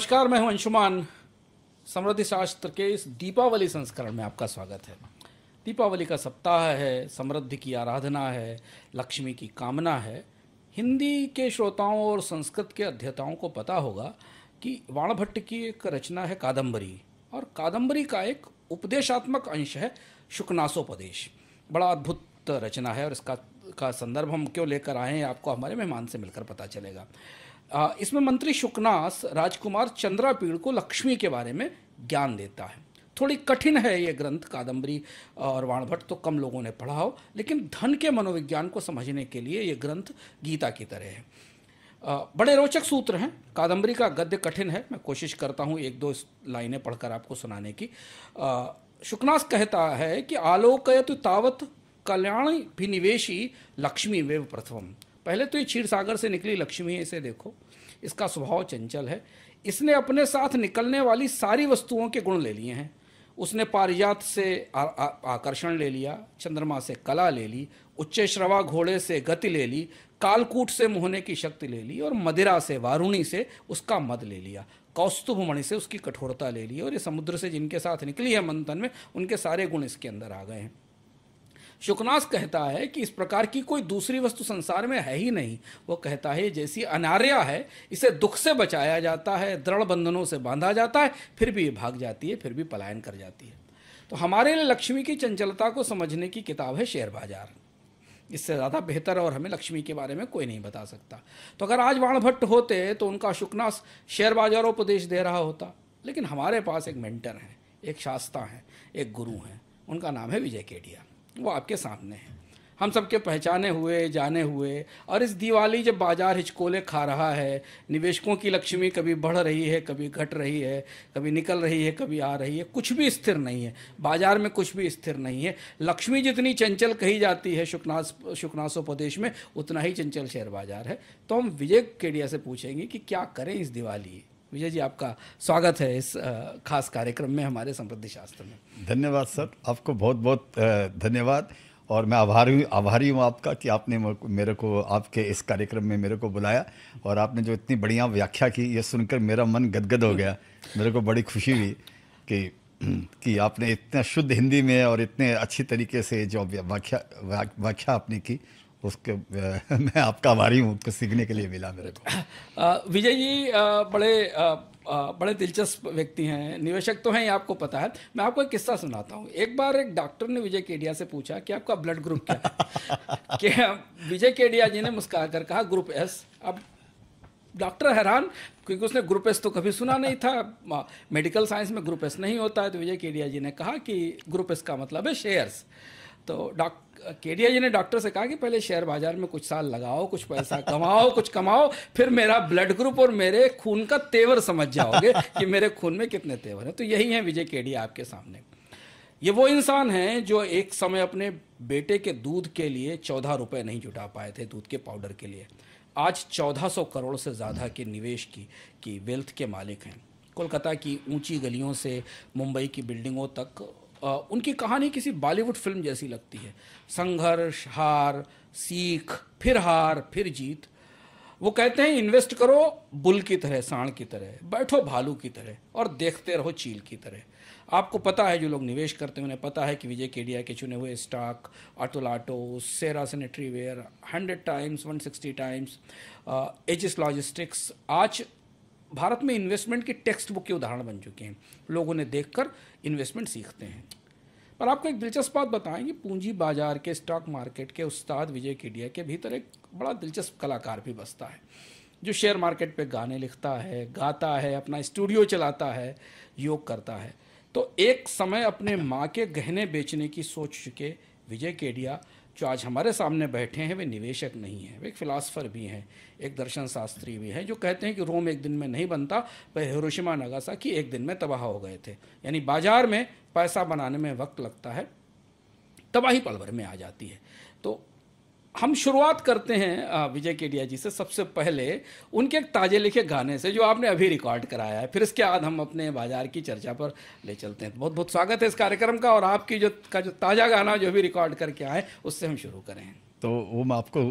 नमस्कार, मैं हूं अंशुमान। समृद्धि शास्त्र के इस दीपावली संस्करण में आपका स्वागत है। दीपावली का सप्ताह है, समृद्धि की आराधना है, लक्ष्मी की कामना है। हिंदी के श्रोताओं और संस्कृत के अध्येताओं को पता होगा कि वाणभट्ट की एक रचना है कादंबरी, और कादंबरी का एक उपदेशात्मक अंश है शुकनासोपदेश। बड़ा अद्भुत रचना है, और इसका संदर्भ हम क्यों लेकर आए हैं आपको हमारे मेहमान से मिलकर पता चलेगा। इसमें मंत्री शुकनास राजकुमार चंद्रापीड़ को लक्ष्मी के बारे में ज्ञान देता है। थोड़ी कठिन है ये ग्रंथ, कादंबरी और वाणभट्ट तो कम लोगों ने पढ़ा हो, लेकिन धन के मनोविज्ञान को समझने के लिए ये ग्रंथ गीता की तरह है। बड़े रोचक सूत्र हैं। कादंबरी का गद्य कठिन है, मैं कोशिश करता हूँ एक दो लाइनें पढ़कर आपको सुनाने की। शुकनास कहता है कि आलोकयतु तावत कल्याण विनिवेशी लक्ष्मी वेव प्रथम। पहले तो ये क्षीर सागर से निकली लक्ष्मी है, इसे देखो। इसका स्वभाव चंचल है। इसने अपने साथ निकलने वाली सारी वस्तुओं के गुण ले लिए हैं। उसने पारिजात से आकर्षण ले लिया, चंद्रमा से कला ले ली, उच्च श्रवा घोड़े से गति ले ली, कालकूट से मोहने की शक्ति ले ली, और मदिरा से वारुणी से उसका मद ले लिया, कौस्तुभ मणि से उसकी कठोरता ले ली, और ये समुद्र से जिनके साथ निकली है मंथन में, उनके सारे गुण इसके अंदर आ गए हैं। शुकनास कहता है कि इस प्रकार की कोई दूसरी वस्तु संसार में है ही नहीं। वो कहता है जैसी अनार्या है, इसे दुख से बचाया जाता है, दृढ़ बंधनों से बांधा जाता है, फिर भी ये भाग जाती है, फिर भी पलायन कर जाती है। तो हमारे लिए लक्ष्मी की चंचलता को समझने की किताब है शेयर बाजार। इससे ज़्यादा बेहतर और हमें लक्ष्मी के बारे में कोई नहीं बता सकता। तो अगर आज वाणभट्ट होते तो उनका शुकनास शेयर बाजारोपदेश दे रहा होता, लेकिन हमारे पास एक मेंटर हैं, एक शास्ता हैं, एक गुरु हैं। उनका नाम है विजय केडिया। वो आपके सामने है, हम सबके पहचाने हुए जाने हुए। और इस दिवाली जब बाजार हिचकोले खा रहा है, निवेशकों की लक्ष्मी कभी बढ़ रही है, कभी घट रही है, कभी निकल रही है, कभी आ रही है, कुछ भी स्थिर नहीं है बाजार में, कुछ भी स्थिर नहीं है। लक्ष्मी जितनी चंचल कही जाती है शुकनासोपदेश में, उतना ही चंचल शेयर बाजार है। तो हम विजय केडिया से पूछेंगे कि क्या करें इस दिवाली। विजय जी, आपका स्वागत है इस खास कार्यक्रम में हमारे समृद्धि शास्त्र में। धन्यवाद सर, आपको बहुत बहुत धन्यवाद। और मैं आभारी हूँ आपका कि आपने मेरे को आपके इस कार्यक्रम में मेरे को बुलाया, और आपने जो इतनी बढ़िया व्याख्या की, ये सुनकर मेरा मन गदगद हो गया। मेरे को बड़ी खुशी हुई कि आपने इतना शुद्ध हिंदी में और इतने अच्छी तरीके से जो व्याख्या आपने की, उसके मैं आपका आभारी हूँ। उसको सीखने के लिए मिला मेरे को। विजय जी बड़े दिलचस्प व्यक्ति हैं, निवेशक तो हैं, ये आपको पता है। मैं आपको एक किस्सा सुनाता हूँ। एक बार एक डॉक्टर ने विजय केडिया से पूछा कि आपका ब्लड ग्रुप क्या है। कि विजय केडिया जी ने मुस्कुराकर कहा ग्रुप एस। अब डॉक्टर हैरान, क्योंकि उसने ग्रुप एस तो कभी सुना नहीं था, मेडिकल साइंस में ग्रुप एस नहीं होता है। तो विजय केडिया जी ने कहा कि ग्रुप एस का मतलब है शेयर्स। तो केडिया जी ने डॉक्टर से कहा कि पहले शेयर बाजार में कुछ साल लगाओ, कुछ पैसा कमाओ, कुछ कमाओ, फिर मेरा ब्लड ग्रुप और मेरे खून का तेवर समझ जाओगे कि मेरे खून में कितने तेवर हैं। तो यही है विजय केडिया आपके सामने। ये वो इंसान हैं जो एक समय अपने बेटे के दूध के लिए 14 रुपए नहीं जुटा पाए थे, दूध के पाउडर के लिए। आज 1400 करोड़ से ज़्यादा के निवेश की वेल्थ के मालिक हैं। कोलकाता की ऊंची गलियों से मुंबई की बिल्डिंगों तक उनकी कहानी किसी बॉलीवुड फिल्म जैसी लगती है। संघर्ष, हार, सीख, फिर हार, फिर जीत। वो कहते हैं इन्वेस्ट करो बुल की तरह, सांड की तरह, बैठो भालू की तरह, और देखते रहो चील की तरह। आपको पता है, जो लोग निवेश करते हैं उन्हें पता है कि विजय केडिया के चुने हुए स्टॉक अटोलाटो, Cera sanitary ware 100 times, 160 times, Aegis logistics आज भारत में इन्वेस्टमेंट की टेक्स्ट बुक के उदाहरण बन चुके हैं। लोग उन्हें देखकर इन्वेस्टमेंट सीखते हैं। पर आपको एक दिलचस्प बात बताएंगे, पूंजी बाजार के, स्टॉक मार्केट के उस्ताद विजय केडिया के भीतर एक बड़ा दिलचस्प कलाकार भी बसता है, जो शेयर मार्केट पे गाने लिखता है, गाता है, अपना स्टूडियो चलाता है, योग करता है। तो एक समय अपने माँ के गहने बेचने की सोच चुके विजय केडिया जो आज हमारे सामने बैठे हैं, वे निवेशक नहीं हैं, वे एक फिलासफर भी हैं, एक दर्शन शास्त्री भी हैं, जो कहते हैं कि रोम एक दिन में नहीं बनता, वह हिरोशिमा नागासाकी एक दिन में तबाह हो गए थे। यानी बाजार में पैसा बनाने में वक्त लगता है, तबाही पल भर में आ जाती है। तो हम शुरुआत करते हैं विजय केडिया जी से सबसे पहले उनके एक ताजे लिखे गाने से, जो आपने अभी रिकॉर्ड कराया है। फिर इसके बाद हम अपने बाजार की चर्चा पर ले चलते हैं। बहुत बहुत स्वागत है इस कार्यक्रम का, और आपकी जो ताज़ा गाना जो भी रिकॉर्ड करके आए उससे हम शुरू करें। तो वो मैं आपको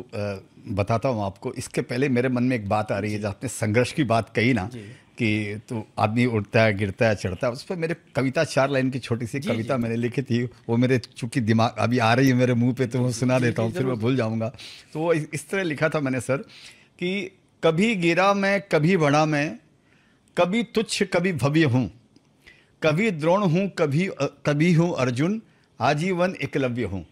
बताता हूँ आपको। इसके पहले मेरे मन में एक बात आ रही है, जब आपने संघर्ष की बात कही ना कि तो आदमी उठता है, गिरता है, चढ़ता है, उस पर मेरे कविता 4 लाइन की छोटी सी कविता मैंने लिखी थी। वो मेरे चूंकि दिमाग अभी आ रही है मेरे मुंह पे, तो वो सुना देता हूँ, फिर मैं भूल जाऊंगा। तो वो इस तरह लिखा था मैंने सर कि कभी गिरा मैं, कभी बढ़ा मैं, कभी तुच्छ कभी भव्य हूँ, कभी द्रोण हूँ, कभी हूँ अर्जुन, आजीवन एकलव्य हूँ।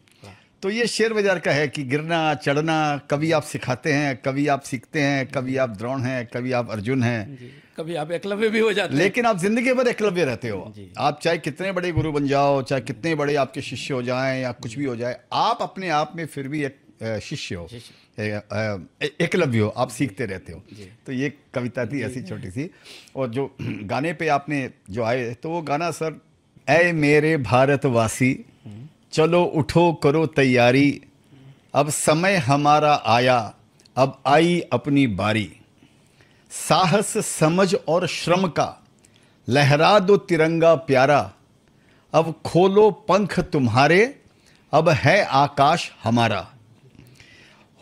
तो ये शेर बाजार का है कि गिरना चढ़ना, कभी आप सिखाते हैं, कभी आप सीखते हैं, कभी आप द्रोण हैं, कभी आप अर्जुन हैं, कभी आप एकलव्य भी हो जाते हैं, लेकिन आप जिंदगी भर एकलव्य रहते हो। आप चाहे कितने बड़े गुरु बन जाओ, चाहे कितने बड़े आपके शिष्य हो जाएं या कुछ भी हो जाए, आप अपने आप में फिर भी एक शिष्य हो, एकलव्य हो, आप सीखते रहते हो। तो ये कविता थी ऐसी छोटी सी। और जो गाने पे आपने जो आए, तो वो गाना सर, ऐ मेरे भारतवासी चलो उठो करो तैयारी, अब समय हमारा आया, अब आई अपनी बारी, साहस समझ और श्रम का लहरा दो तिरंगा प्यारा, अब खोलो पंख तुम्हारे, अब है आकाश हमारा।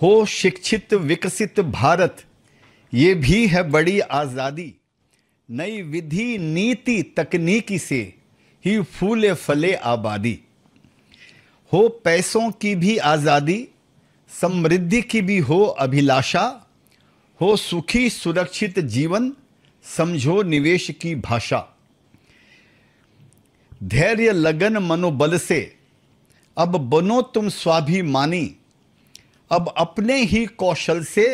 हो शिक्षित विकसित भारत, ये भी है बड़ी आजादी, नई विधि नीति तकनीकी से ही फूले फले आबादी। हो पैसों की भी आजादी, समृद्धि की भी हो अभिलाषा, हो सुखी सुरक्षित जीवन, समझो निवेश की भाषा। धैर्य लगन मनोबल से अब बनो तुम स्वाभिमानी, अब अपने ही कौशल से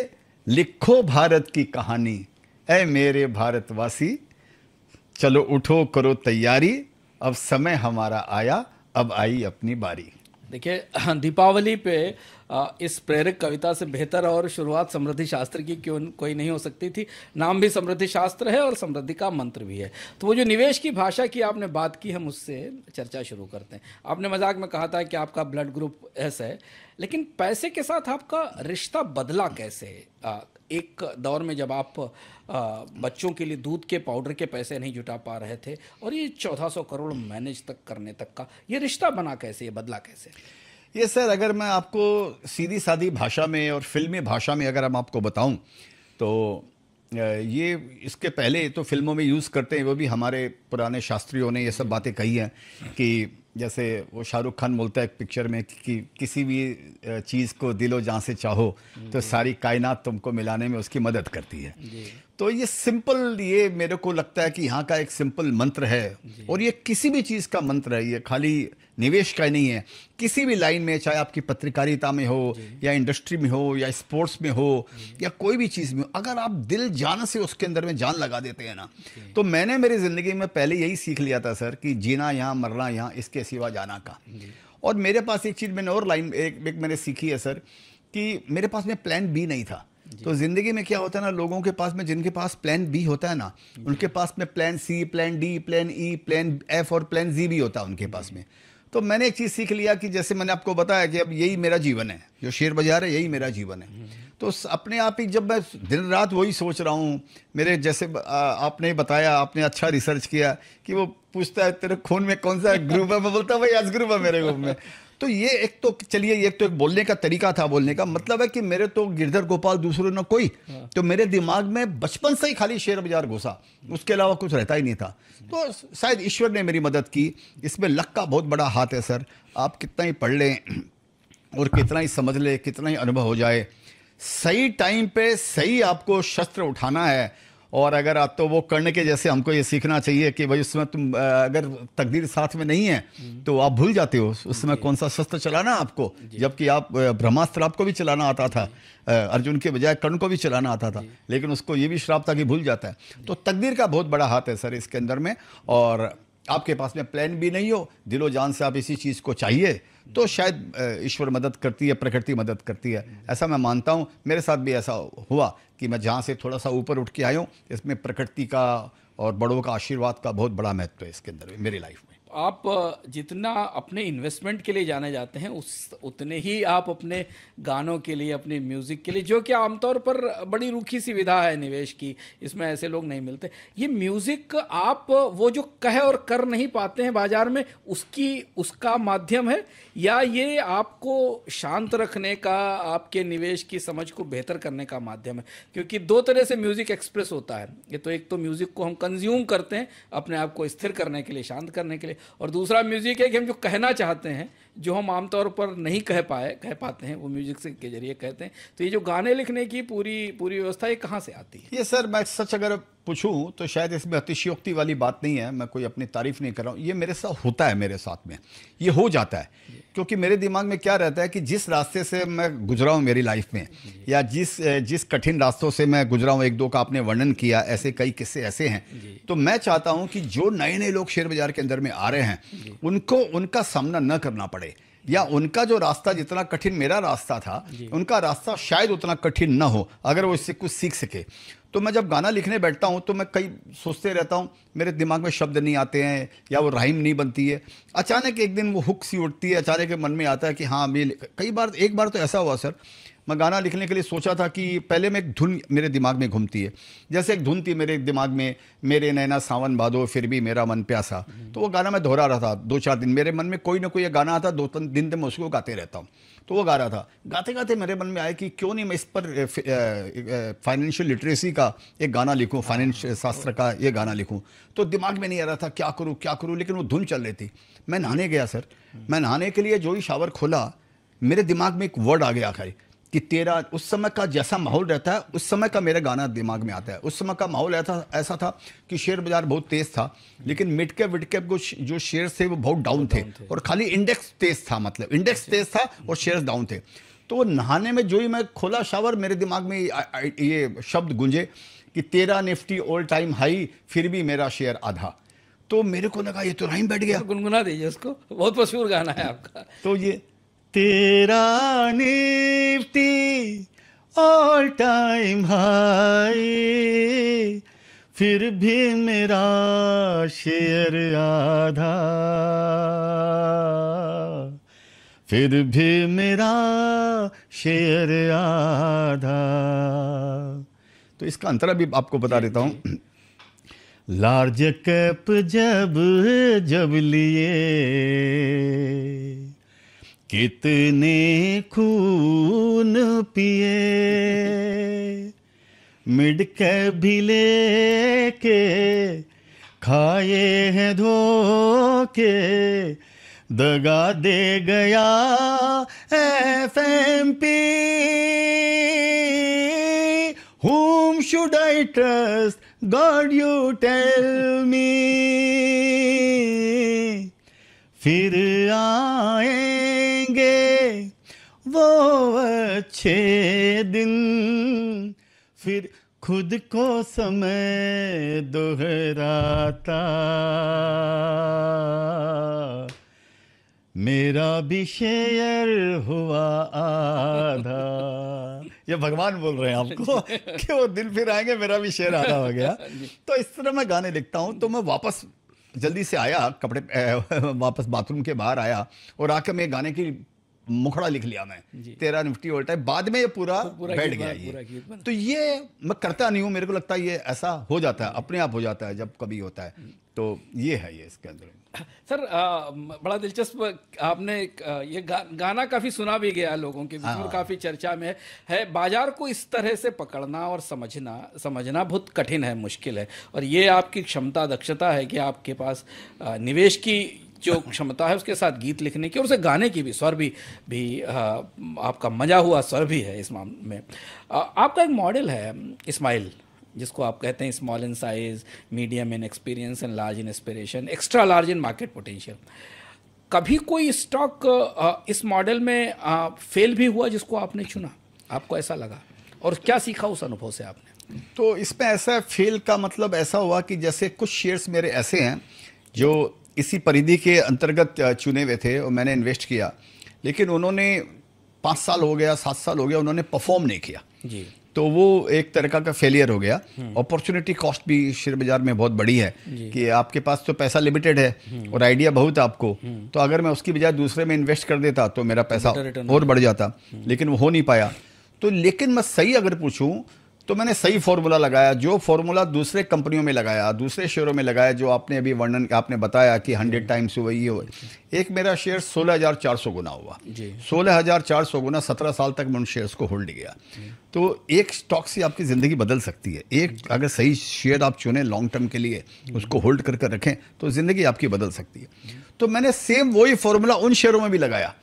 लिखो भारत की कहानी। ऐ मेरे भारतवासी चलो उठो करो तैयारी, अब समय हमारा आया, अब आई अपनी बारी। देखिए, दीपावली पे इस प्रेरक कविता से बेहतर और शुरुआत समृद्धि शास्त्र की क्यों कोई नहीं हो सकती थी। नाम भी समृद्धि शास्त्र है और समृद्धि का मंत्र भी है। तो वो जो निवेश की भाषा की आपने बात की, हम उससे चर्चा शुरू करते हैं। आपने मजाक में कहा था कि आपका ब्लड ग्रुप एस है, लेकिन पैसे के साथ आपका रिश्ता बदला कैसे? एक दौर में जब आप बच्चों के लिए दूध के पाउडर के पैसे नहीं जुटा पा रहे थे, और ये 1400 करोड़ मैनेज तक करने तक का ये रिश्ता बना कैसे, ये बदला कैसे? ये सर, अगर मैं आपको सीधी सादी भाषा में और फिल्मी भाषा में अगर हम आपको बताऊं, तो ये इसके पहले तो फिल्मों में यूज़ करते हैं, वो भी हमारे पुराने शास्त्रियों ने ये सब बातें कही हैं कि जैसे वो शाहरुख खान बोलता है एक पिक्चर में कि किसी भी चीज़ को दिलो जान से चाहो तो सारी कायनात तुमको मिलाने में उसकी मदद करती है। तो ये सिंपल, ये मेरे को लगता है कि यहाँ का एक सिंपल मंत्र है, और ये किसी भी चीज़ का मंत्र है, ये खाली निवेश का ही नहीं है। किसी भी लाइन में, चाहे आपकी पत्रकारिता में हो या इंडस्ट्री में हो या स्पोर्ट्स में हो या कोई भी चीज़ में हो, अगर आप दिल जान से उसके अंदर में जान लगा देते हैं ना, तो मैंने मेरी ज़िंदगी में पहले यही सीख लिया था सर कि जीना यहाँ, मरना यहाँ, इसके सिवा जाना का। और मेरे पास एक चीज़ मैंने और लाइन एक मैंने सीखी है सर, कि मेरे पास में प्लान बी नहीं था। तो जिंदगी में क्या होता है ना, लोगों के पास में जिनके पास प्लान बी होता है ना, उनके पास में plan C, plan D, plan E, plan F और प्लान जी भी होता है उनके पास में। तो मैंने एक चीज़ सीख लिया कि जैसे मैंने आपको बताया कि अब यही मेरा जीवन है, जो शेयर बाजार है यही मेरा जीवन है। तो अपने आप ही जब मैं दिन रात वही सोच रहा हूँ, मेरे जैसे आपने बताया, आपने अच्छा रिसर्च किया कि वो पूछता है तेरे खून में कौन सा ग्रुप है, मैं बोलता हूँ भाई एस ग्रुप है मेरे ग्रुप में। तो ये एक तो चलिए, ये तो एक बोलने का तरीका था, बोलने का मतलब है कि मेरे तो गिरधर गोपाल दूसरे न कोई, तो मेरे दिमाग में बचपन से ही खाली शेयर बाजार घुसा, उसके अलावा कुछ रहता ही नहीं था। तो शायद ईश्वर ने मेरी मदद की। इसमें लक का बहुत बड़ा हाथ है सर। आप कितना ही पढ़ लें और कितना ही समझ लें, कितना ही अनुभव हो जाए, सही टाइम पे सही आपको शस्त्र उठाना है। और अगर आप तो वो करने के जैसे हमको ये सीखना चाहिए कि भाई उसमें तुम अगर तकदीर साथ में नहीं है तो आप भूल जाते हो उस समय कौन सा शस्त्र चलाना आपको, जबकि आप ब्रह्मास्त्र आपको भी चलाना आता था, अर्जुन के बजाय कर्ण को भी चलाना आता था, लेकिन उसको ये भी श्राप था कि भूल जाता है। तो तकदीर का बहुत बड़ा हाथ है सर इसके अंदर में। और आपके पास में प्लान भी नहीं हो, दिलो जान से आप इसी चीज़ को चाहिए, तो शायद ईश्वर मदद करती है, प्रकृति मदद करती है, ऐसा मैं मानता हूँ। मेरे साथ भी ऐसा हुआ कि मैं जहाँ से थोड़ा सा ऊपर उठ के आया हूँ, इसमें प्रकृति का और बड़ों का आशीर्वाद का बहुत बड़ा महत्व है इसके अंदर मेरी लाइफ में। आप जितना अपने इन्वेस्टमेंट के लिए जाने जाते हैं उतने ही आप अपने गानों के लिए, अपने म्यूजिक के लिए, जो कि आमतौर पर बड़ी रूखी सी विधा है निवेश की, इसमें ऐसे लोग नहीं मिलते। ये म्यूजिक आप वो जो कह और कर नहीं पाते हैं बाजार में, उसका माध्यम है, या ये आपको शांत रखने का, आपके निवेश की समझ को बेहतर करने का माध्यम है? क्योंकि दो तरह से म्यूजिक एक्सप्रेस होता है। ये तो एक तो म्यूजिक को हम कंज्यूम करते हैं अपने आप को स्थिर करने के लिए, शांत करने के लिए, और दूसरा म्यूजिक है कि हम जो कहना चाहते हैं, जो हम आमतौर पर नहीं कह पाते हैं, वो म्यूजिक से के जरिए कहते हैं। तो ये जो गाने लिखने की पूरी व्यवस्था, ये कहाँ से आती है? ये सर, मैं सच अगर पूछूं तो शायद इसमें अतिशयोक्ति वाली बात नहीं है, मैं कोई अपनी तारीफ नहीं कर रहा हूं, ये मेरे साथ होता है, मेरे साथ में ये हो जाता है। क्योंकि मेरे दिमाग में क्या रहता है कि जिस रास्ते से मैं गुजरा हूं मेरी लाइफ में, या जिस कठिन रास्तों से मैं गुजरा हूं, एक दो का आपने वर्णन किया, ऐसे कई किस्से ऐसे हैं, तो मैं चाहता हूं कि जो नए नए लोग शेयर बाजार के अंदर में आ रहे हैं, उनको उनका सामना न करना पड़े, या उनका जो रास्ता जितना कठिन मेरा रास्ता था, उनका रास्ता शायद उतना कठिन ना हो, अगर वो इससे कुछ सीख सके। तो मैं जब गाना लिखने बैठता हूं तो मैं कई सोचते रहता हूं, मेरे दिमाग में शब्द नहीं आते हैं, या वो राइम नहीं बनती है। अचानक एक दिन वो हुक सी उठती है, अचानक मन में आता है कि हाँ, एक बार तो ऐसा हुआ सर, मैं गाना लिखने के लिए सोचा था कि पहले मैं एक धुन मेरे दिमाग में घूमती है, जैसे एक धुन थी मेरे दिमाग में, मेरे नैना सावन भादो फिर भी मेरा मन प्यासा। तो वो गाना मैं दोहरा रहा था 2-4 दिन, मेरे मन में कोई ना कोई गाना आता, 2-3 दिन तक मैं उसको गाते रहता हूँ। तो वो गा रहा था, गाते गाते मेरे मन में आया कि क्यों नहीं मैं इस पर फाइनेंशियल लिटरेसी का एक गाना लिखूं, फाइनेंस शास्त्र का ये गाना लिखूं। तो दिमाग में नहीं आ रहा था क्या करूं, लेकिन वो धुन चल रही थी। मैं नहाने गया सर, मैं नहाने के लिए जो ही शावर खोला, मेरे दिमाग में एक वर्ड आ गया खाली कि तेरा, उस समय का जैसा माहौल रहता है, उस समय का मेरा गाना दिमाग में आता है। उस समय का माहौल ऐसा था कि शेयर बाजार बहुत तेज था, लेकिन मिड कैप विड कैप जो शेयर थे वो बहुत डाउन थे, और खाली इंडेक्स तेज था, मतलब इंडेक्स तेज था और शेयर्स डाउन थे। तो वो नहाने में जो ही मैं खोला शावर, मेरे दिमाग में ये शब्द गूंजे कि तेरा निफ्टी ऑल टाइम हाई फिर भी मेरा शेयर आधा। तो मेरे को लगा ये तो राइम बैठ गया। गुनगुना दीजिए उसको, बहुत मशहूर गाना है आपका। तो ये तेरा निफ्टी ऑल टाइम हाई फिर भी मेरा शेयर आधा, फिर भी मेरा शेयर आधा। तो इसका अंतरा भी आपको बता देता हूं। लार्ज कैप जब लिए कितने खून पिए, मिड कैप भी लेके खाए हैं धोखे, दगा दे गया FMP. Whom should I trust? God, you tell me. फिर आएंगे वो अच्छे दिन, फिर खुद को समय दोहराता, मेरा भी शेयर हुआ आधा। ये भगवान बोल रहे हैं आपको कि वो दिन फिर आएंगे, मेरा भी शेयर आधा हो गया। तो इस तरह मैं गाने लिखता हूं। तो मैं वापस जल्दी से आया, वापस बाथरूम के बाहर आया, और आके मैं गाने की मुखड़ा लिख लिया मैं, तेरा निफ्टी ऑल टाइम। बाद में ये पूरा बैठ गया ये। तो ये मैं करता नहीं हूं, मेरे को लगता है ये ऐसा हो जाता है, अपने आप हो जाता है जब कभी होता है। तो ये है ये इसके अंदर। सर बड़ा दिलचस्प, आपने ये गाना काफी सुना भी गया लोगों के बीच में, काफी चर्चा में है। बाजार को इस तरह से पकड़ना और समझना बहुत कठिन है, मुश्किल है, और ये आपकी क्षमता, दक्षता है कि आपके पास निवेश की जो क्षमता है, उसके साथ गीत लिखने की और उसे गाने की भी, स्वर भी आपका मजा हुआ स्वर भी है इस मामले में। आपका एक मॉडल है इस्माइल, जिसको आप कहते हैं small in size, medium in experience and large in aspiration, extra large in market potential. कभी कोई स्टॉक इस मॉडल में फेल भी हुआ जिसको आपने चुना, आपको ऐसा लगा, और क्या सीखा उस अनुभव से आपने? तो इसमें ऐसा फेल का मतलब ऐसा हुआ कि जैसे कुछ शेयर्स मेरे ऐसे हैं जो इसी परिधि के अंतर्गत चुने हुए थे और मैंने इन्वेस्ट किया, लेकिन उन्होंने 5 साल हो गया, 7 साल हो गया, उन्होंने परफॉर्म नहीं किया। जी। तो वो एक तरह का फेलियर हो गया। अपॉर्चुनिटी कॉस्ट भी शेयर बाजार में बहुत बड़ी है कि आपके पास तो पैसा लिमिटेड है और आइडिया बहुत है आपको, तो अगर मैं उसकी बजाय दूसरे में इन्वेस्ट कर देता तो मेरा पैसा और बढ़ जाता, लेकिन वो हो नहीं पाया। तो लेकिन मैं सही अगर पूछूं तो मैंने सही फॉर्मूला लगाया, जो फॉर्मूला दूसरे कंपनियों में लगाया, दूसरे शेयरों में लगाया, जो आपने अभी वर्णन आपने बताया कि 100 टाइम्स हुआ, ये हुआ। एक मेरा शेयर 16,400 गुना हुआ, 16,400 गुना, 17 साल तक मैं उन शेयर्स को होल्ड किया। तो एक स्टॉक से आपकी ज़िंदगी बदल सकती है। एक अगर सही शेयर आप चुनें लॉन्ग टर्म के लिए, उसको होल्ड करके रखें तो ज़िंदगी आपकी बदल सकती है। तो मैंने सेम वही फॉर्मूला उन शेयरों में भी लगाया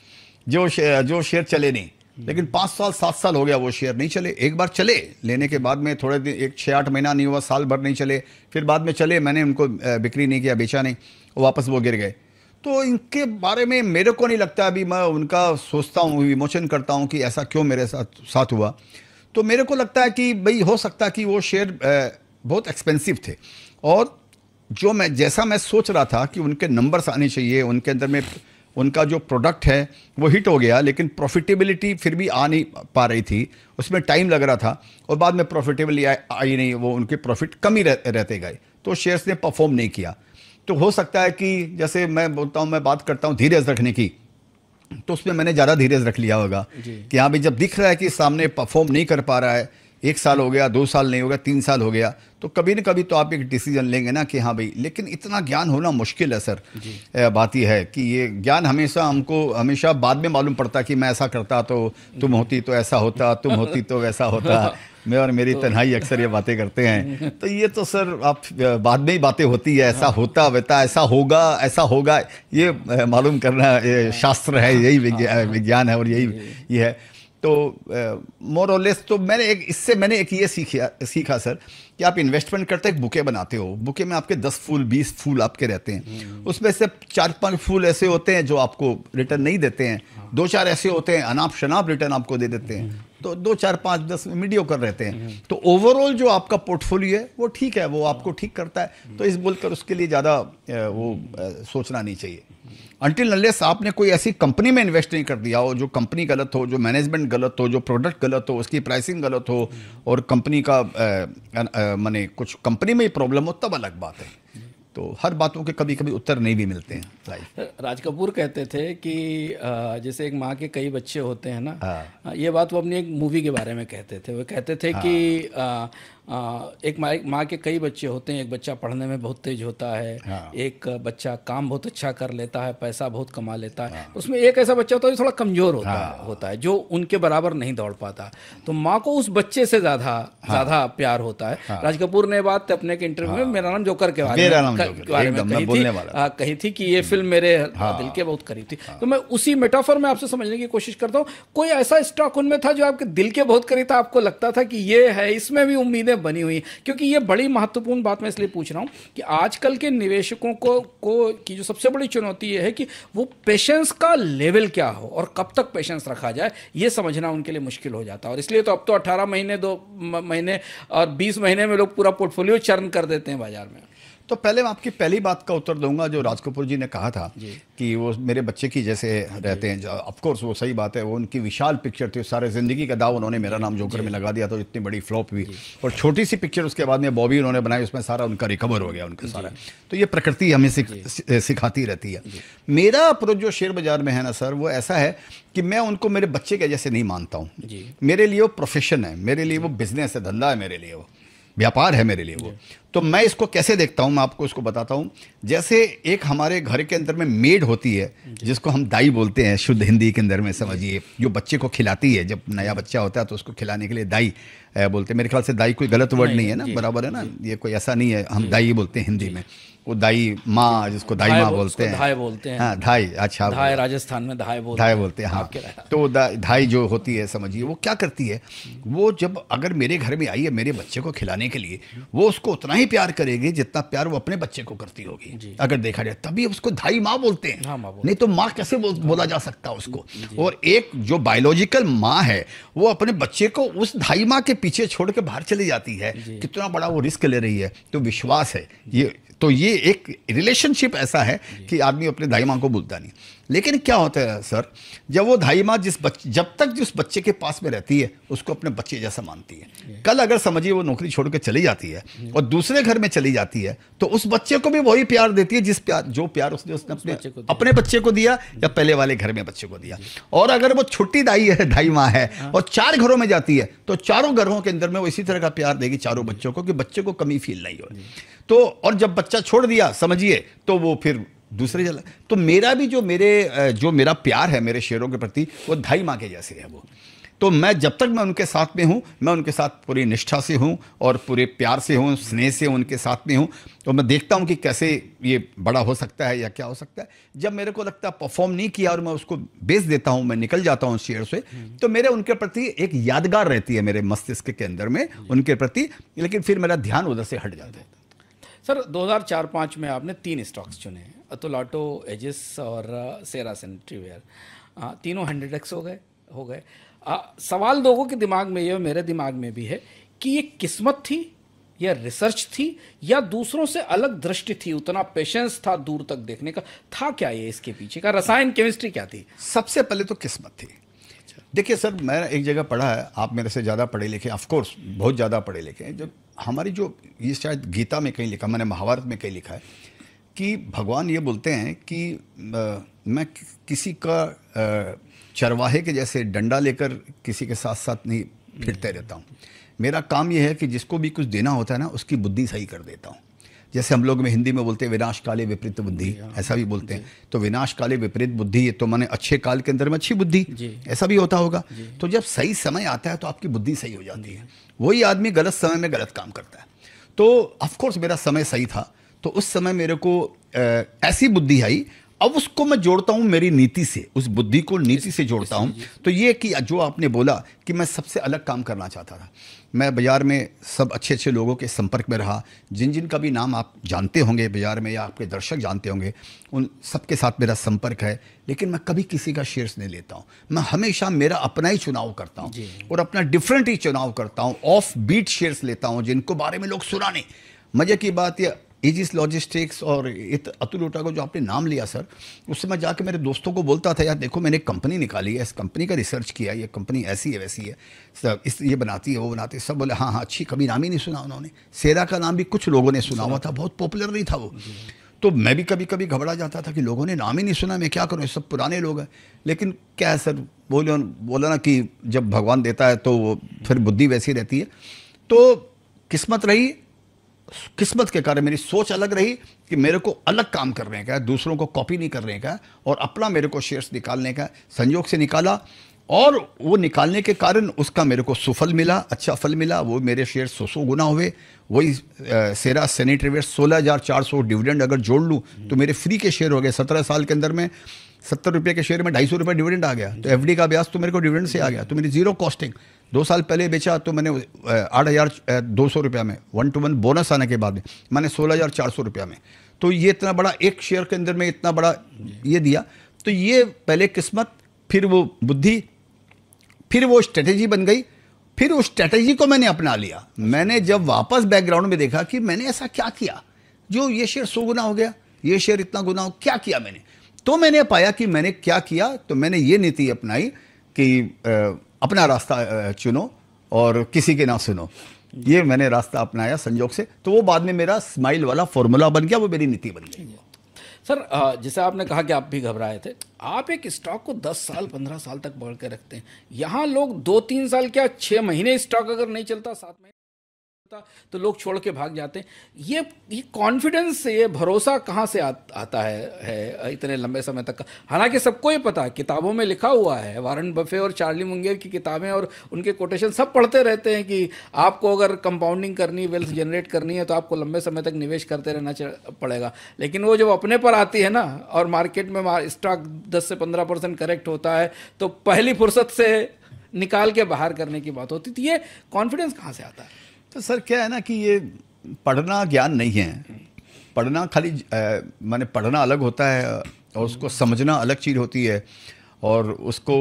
जो शेयर चले नहीं, लेकिन 5 साल 7 साल हो गया वो शेयर नहीं चले। एक बार चले, लेने के बाद में थोड़े दिन, एक 6-8 महीना नहीं हुआ, साल भर नहीं चले, फिर बाद में चले, मैंने उनको बिक्री नहीं किया, बेचा नहीं, वापस वो गिर गए। तो इनके बारे में मेरे को नहीं लगता, अभी मैं उनका सोचता हूँ, विमोचन करता हूँ कि ऐसा क्यों मेरे साथ हुआ। तो मेरे को लगता है कि भाई हो सकता है कि वो शेयर बहुत एक्सपेंसिव थे, और जो जैसा मैं सोच रहा था कि उनके नंबर्स आने चाहिए, उनके अंदर में उनका जो प्रोडक्ट है वो हिट हो गया, लेकिन प्रॉफिटेबिलिटी फिर भी आ नहीं पा रही थी, उसमें टाइम लग रहा था, और बाद में प्रॉफिटेबिलिटी आई नहीं, वो उनके प्रॉफिट कम ही रहते गए, तो शेयर्स ने परफॉर्म नहीं किया। तो हो सकता है कि जैसे मैं बोलता हूँ, मैं बात करता हूँ धीरज रखने की, तो उसमें मैंने ज़्यादा धीरज रख लिया होगा कि हाँ भाई, जब दिख रहा है कि सामने परफॉर्म नहीं कर पा रहा है, 1 साल हो गया, 2 साल नहीं होगा, 3 साल हो गया, तो कभी न कभी तो आप एक डिसीजन लेंगे ना कि हाँ भाई। लेकिन इतना ज्ञान होना मुश्किल है सर। बात यह है कि ये ज्ञान हमको हमेशा बाद में मालूम पड़ता कि मैं ऐसा करता तो तुम होती तो ऐसा होता, तुम होती तो वैसा होता। मैं और मेरी तन्हाई अक्सर ये बातें करते हैं, तो ये तो सर आप बाद में ही बातें होती है, ऐसा होता वैसा, ऐसा होगा, ये मालूम करना ये शास्त्र है, यही विज्ञान है, और यही ये है। तो मोर और लेस तो मैंने एक ये सीखा सर कि आप इन्वेस्टमेंट करते एक बुके बनाते हो, बुके में आपके 10 फूल 20 फूल आपके रहते हैं, उसमें से 4-5 फूल ऐसे होते हैं जो आपको रिटर्न नहीं देते हैं, 2-4 ऐसे होते हैं अनाप शनाप रिटर्न आपको दे देते हैं, तो 2 4 5 10 मीडियोकर रहते हैं। तो ओवरऑल जो आपका पोर्टफोलियो है वो ठीक है, वो आपको ठीक करता है। तो इस बोलकर उसके लिए ज़्यादा वो सोचना नहीं चाहिए, अनटिल अनलेस आपने कोई ऐसी कंपनी में इन्वेस्ट नहीं कर दिया हो जो कंपनी गलत हो, जो मैनेजमेंट गलत हो, जो प्रोडक्ट गलत हो, उसकी प्राइसिंग गलत हो, और कंपनी का माने कुछ कंपनी में ही प्रॉब्लम हो, तब अलग बात है। तो हर बातों के कभी कभी उत्तर नहीं भी मिलते हैं। राज कपूर कहते थे कि जैसे एक माँ के कई बच्चे होते हैं ना, ये बात वो अपनी एक मूवी के बारे में कहते थे। वो कहते थे कि एक माँ के कई बच्चे होते हैं, एक बच्चा पढ़ने में बहुत तेज होता है, एक बच्चा काम बहुत अच्छा कर लेता है, पैसा बहुत कमा लेता है, उसमें एक ऐसा बच्चा होता है जो थोड़ा कमजोर होता है, जो उनके बराबर नहीं दौड़ पाता। तो माँ को उस बच्चे से ज्यादा प्यार होता है। राज कपूर ने बात अपने के इंटरव्यू में मेरा नाम जोकर के बारे में कही थी कि ये फिल्म मेरे दिल के बहुत करीब थी। तो मैं उसी मेटाफर में आपसे समझने की कोशिश करता हूँ, कोई ऐसा स्टॉक उनमें था जो आपके दिल के बहुत करीब था, आपको लगता था कि ये है, इसमें भी उम्मीदें बनी हुई। क्योंकि ये बड़ी महत्वपूर्ण बात मैं इसलिए पूछ रहा हूं कि आजकल के निवेशकों को की जो सबसे बड़ी चुनौती ये है कि वो पेशेंस का लेवल क्या हो और कब तक पेशेंस रखा जाए, ये समझना उनके लिए मुश्किल हो जाता है। और इसलिए तो अब तो 18 महीने 2 महीने और 20 महीने में लोग पूरा पोर्टफोलियो चर्न कर देते हैं बाजार में। तो पहले मैं आपकी पहली बात का उत्तर दूंगा जो राज कपूर जी ने कहा था कि वो मेरे बच्चे की जैसे रहते हैं। ऑफ कोर्स वो सही बात है, वो उनकी विशाल पिक्चर थी, सारे जिंदगी का दाव उन्होंने मेरा नाम जोकर में लगा दिया, तो इतनी बड़ी फ्लॉप हुई। और छोटी सी पिक्चर उसके बाद में बॉबी उन्होंने बनाई, उसमें सारा उनका रिकवर हो गया उनका सारा। तो ये प्रकृति हमें सिखाती रहती है। मेरा अप्रोच जो शेयर बाजार में है ना सर, वो ऐसा है कि मैं उनको मेरे बच्चे के जैसे नहीं मानता हूँ। मेरे लिए वो प्रोफेशन है, मेरे लिए वो बिजनेस है, धंधा है, मेरे लिए वो व्यापार है मेरे लिए वो। तो मैं इसको कैसे देखता हूं, मैं आपको इसको बताता हूं। जैसे एक हमारे घर के अंदर में मेड होती है, जिसको हम दाई बोलते हैं शुद्ध हिंदी के अंदर में, समझिए, जो बच्चे को खिलाती है। जब नया बच्चा होता है तो उसको खिलाने के लिए दाई बोलते हैं। मेरे ख्याल से दाई कोई गलत वर्ड नहीं है ना, बराबर है ना, ये कोई ऐसा नहीं है, हम दाई बोलते हैं हिंदी में। वो दाई माँ, जिसको दाई माँ बोलते हैं, धाई बोलते हैं। हाँ धाई, अच्छा धाई राजस्थान में धाई बोलते हैं। हाँ, तो धाई जो होती है, समझिए, वो क्या करती है, वो जब अगर मेरे घर में आई है मेरे बच्चे को खिलाने के लिए, वो उसको उतना ही प्यार करेगी जितना प्यार वो अपने बच्चे को करती होगी। अगर देखा जाए तभी उसको धाई माँ बोलते हैं, नहीं तो माँ कैसे बोला जा सकता उसको। और एक जो बायोलॉजिकल माँ है वो अपने बच्चे को उस धाई माँ के पीछे छोड़ के बाहर चली जाती है, कितना बड़ा वो रिस्क ले रही है। तो विश्वास है, ये तो ये एक रिलेशनशिप ऐसा है कि आदमी अपने दाई माँ को भूलता नहीं। लेकिन क्या होता है सर, जब वो दाई माँ जब तक जिस बच्चे के पास में रहती है उसको अपने बच्चे जैसा मानती है, कल अगर समझिए वो नौकरी छोड़ के चली जाती है और दूसरे घर में चली जाती है तो उस बच्चे को भी वही प्यार देती है जो प्यार उसने अपने बच्चे को दिया या पहले वाले घर में बच्चे को दिया। और अगर वो छोटी दाई माँ है और 4 घरों में जाती है तो चारों घरों के अंदर में वो इसी तरह का प्यार देगी चारों बच्चों को कि बच्चे को कमी फील नहीं हो। तो और जब बच्चा छोड़ दिया समझिए तो वो फिर दूसरे चला। तो मेरा भी जो मेरा प्यार है मेरे शेरों के प्रति वो दाई माँ के जैसे है वो। तो मैं जब तक मैं उनके साथ में हूँ, मैं उनके साथ पूरी निष्ठा से हूँ और पूरे प्यार से हूँ, स्नेह से उनके साथ में हूँ। तो मैं देखता हूँ कि कैसे ये बड़ा हो सकता है या क्या हो सकता है। जब मेरे को लगता है परफॉर्म नहीं किया और मैं उसको बेच देता हूँ, मैं निकल जाता हूँ शेयर से, तो मेरे उनके प्रति एक यादगार रहती है मेरे मस्तिष्क के अंदर में उनके प्रति, लेकिन फिर मेरा ध्यान उधर से हट जाता है। सर 2004-05 में आपने 3 स्टॉक्स चुने, अतुल ऑटो, एजिस और सेरा सैनिटरीवेयर। तीनों 100x हो गए। सवाल लोगों के दिमाग में ये, मेरे दिमाग में भी है कि ये किस्मत थी या रिसर्च थी या दूसरों से अलग दृष्टि थी, उतना पेशेंस था दूर तक देखने का, था क्या ये इसके पीछे का रसायन केमिस्ट्री क्या थी? सबसे पहले तो किस्मत थी। देखिए सर, मैं एक जगह पढ़ा है, आप मेरे से ज़्यादा पढ़े लिखे, ऑफ कोर्स बहुत ज़्यादा पढ़े लिखे हैं, जब हमारी जो ये शायद गीता में कहीं लिखा, मैंने महाभारत में कहीं लिखा है कि भगवान ये बोलते हैं कि मैं किसी का चरवाहे के जैसे डंडा लेकर किसी के साथ साथ नहीं फिरते रहता हूँ। मेरा काम ये है कि जिसको भी कुछ देना होता है ना उसकी बुद्धि सही कर देता हूँ। जैसे हम लोग में हिंदी में बोलते हैं विनाश काले विपरीत बुद्धि, ऐसा भी बोलते हैं। तो विनाश काले विपरीत बुद्धि, तो माने अच्छे काल के अंदर में अच्छी बुद्धि, ऐसा भी होता होगा। तो जब सही समय आता है तो आपकी बुद्धि सही हो जाती है। वही आदमी गलत समय में गलत काम करता है। तो ऑफकोर्स मेरा समय सही था, तो उस समय मेरे को ऐसी बुद्धि आई। अब उसको मैं जोड़ता हूं मेरी नीति से, उस बुद्धि को नीति से जोड़ता हूं। तो ये कि जो आपने बोला कि मैं सबसे अलग काम करना चाहता था, मैं बाज़ार में सब अच्छे अच्छे लोगों के संपर्क में रहा, जिन का भी नाम आप जानते होंगे बाज़ार में या आपके दर्शक जानते होंगे, उन सबके साथ मेरा संपर्क है। लेकिन मैं कभी किसी का शेयर्स नहीं लेता हूँ। मैं हमेशा मेरा अपना ही चुनाव करता हूँ और अपना डिफरेंट ही चुनाव करता हूँ। ऑफ बीट शेयर्स लेता हूँ जिनको बारे में लोग सुना नहीं। मजे की बात यह, एजिस लॉजिस्टिक्स और अतुल ऑटो को जो आपने नाम लिया सर, उससे मैं जाके मेरे दोस्तों को बोलता था, यार देखो मैंने कंपनी निकाली है, इस कंपनी का रिसर्च किया, ये कंपनी ऐसी है वैसी है, सब ये बनाती है वो बनाती है। सब बोले हाँ हाँ अच्छी, कभी नाम ही नहीं सुना उन्होंने। सेरा का नाम भी कुछ लोगों ने सुना हुआ था, बहुत पॉपुलर नहीं था वो। तो मैं भी कभी कभी घबरा जाता था कि लोगों ने नाम ही नहीं सुना, मैं क्या करूँ, सब पुराने लोग हैं। लेकिन क्या है सर, बोला ना कि जब भगवान देता है तो फिर बुद्धि वैसी रहती है। तो किस्मत रही, किस्मत के कारण मेरी सोच अलग रही कि मेरे को अलग काम करने का है, दूसरों को कॉपी नहीं करने का, और अपना मेरे को शेयर्स निकालने का। संयोग से निकाला और वो निकालने के कारण उसका मेरे को सुफल मिला, अच्छा फल मिला। वो मेरे शेयर 100 गुना हुए। वही सेरा सैनिटरीवेयर 16,400 डिविडेंड अगर जोड़ लूँ तो मेरे फ्री के शेयर हो गए। 17 साल के अंदर में 70 रुपये के शेयर में 250 रुपये डिविडेंड आ गया। तो एफडी का ब्याज तो मेरे को डिविडेंड से आ गया। तो मेरी जीरो कॉस्टिंग। 2 साल पहले बेचा तो मैंने 8,200 रुपया में 1-to-1 बोनस आने के बाद मैंने 16,400 रुपया में। तो ये इतना बड़ा एक शेयर के अंदर में इतना बड़ा ये दिया। तो ये पहले किस्मत, फिर वो बुद्धि, फिर वो स्ट्रेटेजी बन गई। फिर उस स्ट्रेटेजी को मैंने अपना लिया। मैंने जब वापस बैकग्राउंड में देखा कि मैंने ऐसा क्या किया जो ये शेयर 100 गुना हो गया, ये शेयर इतना गुना हो, क्या किया मैंने, तो मैंने पाया कि मैंने क्या किया। तो मैंने ये नीति अपनाई कि अपना रास्ता चुनो और किसी के ना सुनो। ये मैंने रास्ता अपनाया संयोग से। तो वो बाद में मेरा स्माइल वाला फॉर्मूला बन गया, वो मेरी नीति बन गई। सर जैसे आपने कहा कि आप भी घबराए थे, आप एक स्टॉक को 10 साल 15 साल तक बढ़ के रखते हैं। यहाँ लोग 2-3 साल क्या 6 महीने स्टॉक अगर नहीं चलता, 7 महीने तो लोग छोड़ के भाग जाते हैं। ये कॉन्फिडेंस, ये भरोसा कहाँ से आता है इतने लंबे समय तक? हालांकि सबको ये पता है, किताबों में लिखा हुआ है, वारन बफे और चार्ली मुंगेर की किताबें और उनके कोटेशन सब पढ़ते रहते हैं कि आपको अगर कंपाउंडिंग करनी, वेल्थ जनरेट करनी है तो आपको लंबे समय तक निवेश करते रहना पड़ेगा। लेकिन वो जब अपने पर आती है ना और मार्केट में स्टॉक 10 से 15% करेक्ट होता है तो पहली फुर्सत से निकाल के बाहर करने की बात होती थी। ये कॉन्फिडेंस कहाँ से आता है? तो सर क्या है ना कि ये पढ़ना ज्ञान नहीं है। पढ़ना खाली माने पढ़ना अलग होता है और उसको समझना अलग चीज़ होती है, और उसको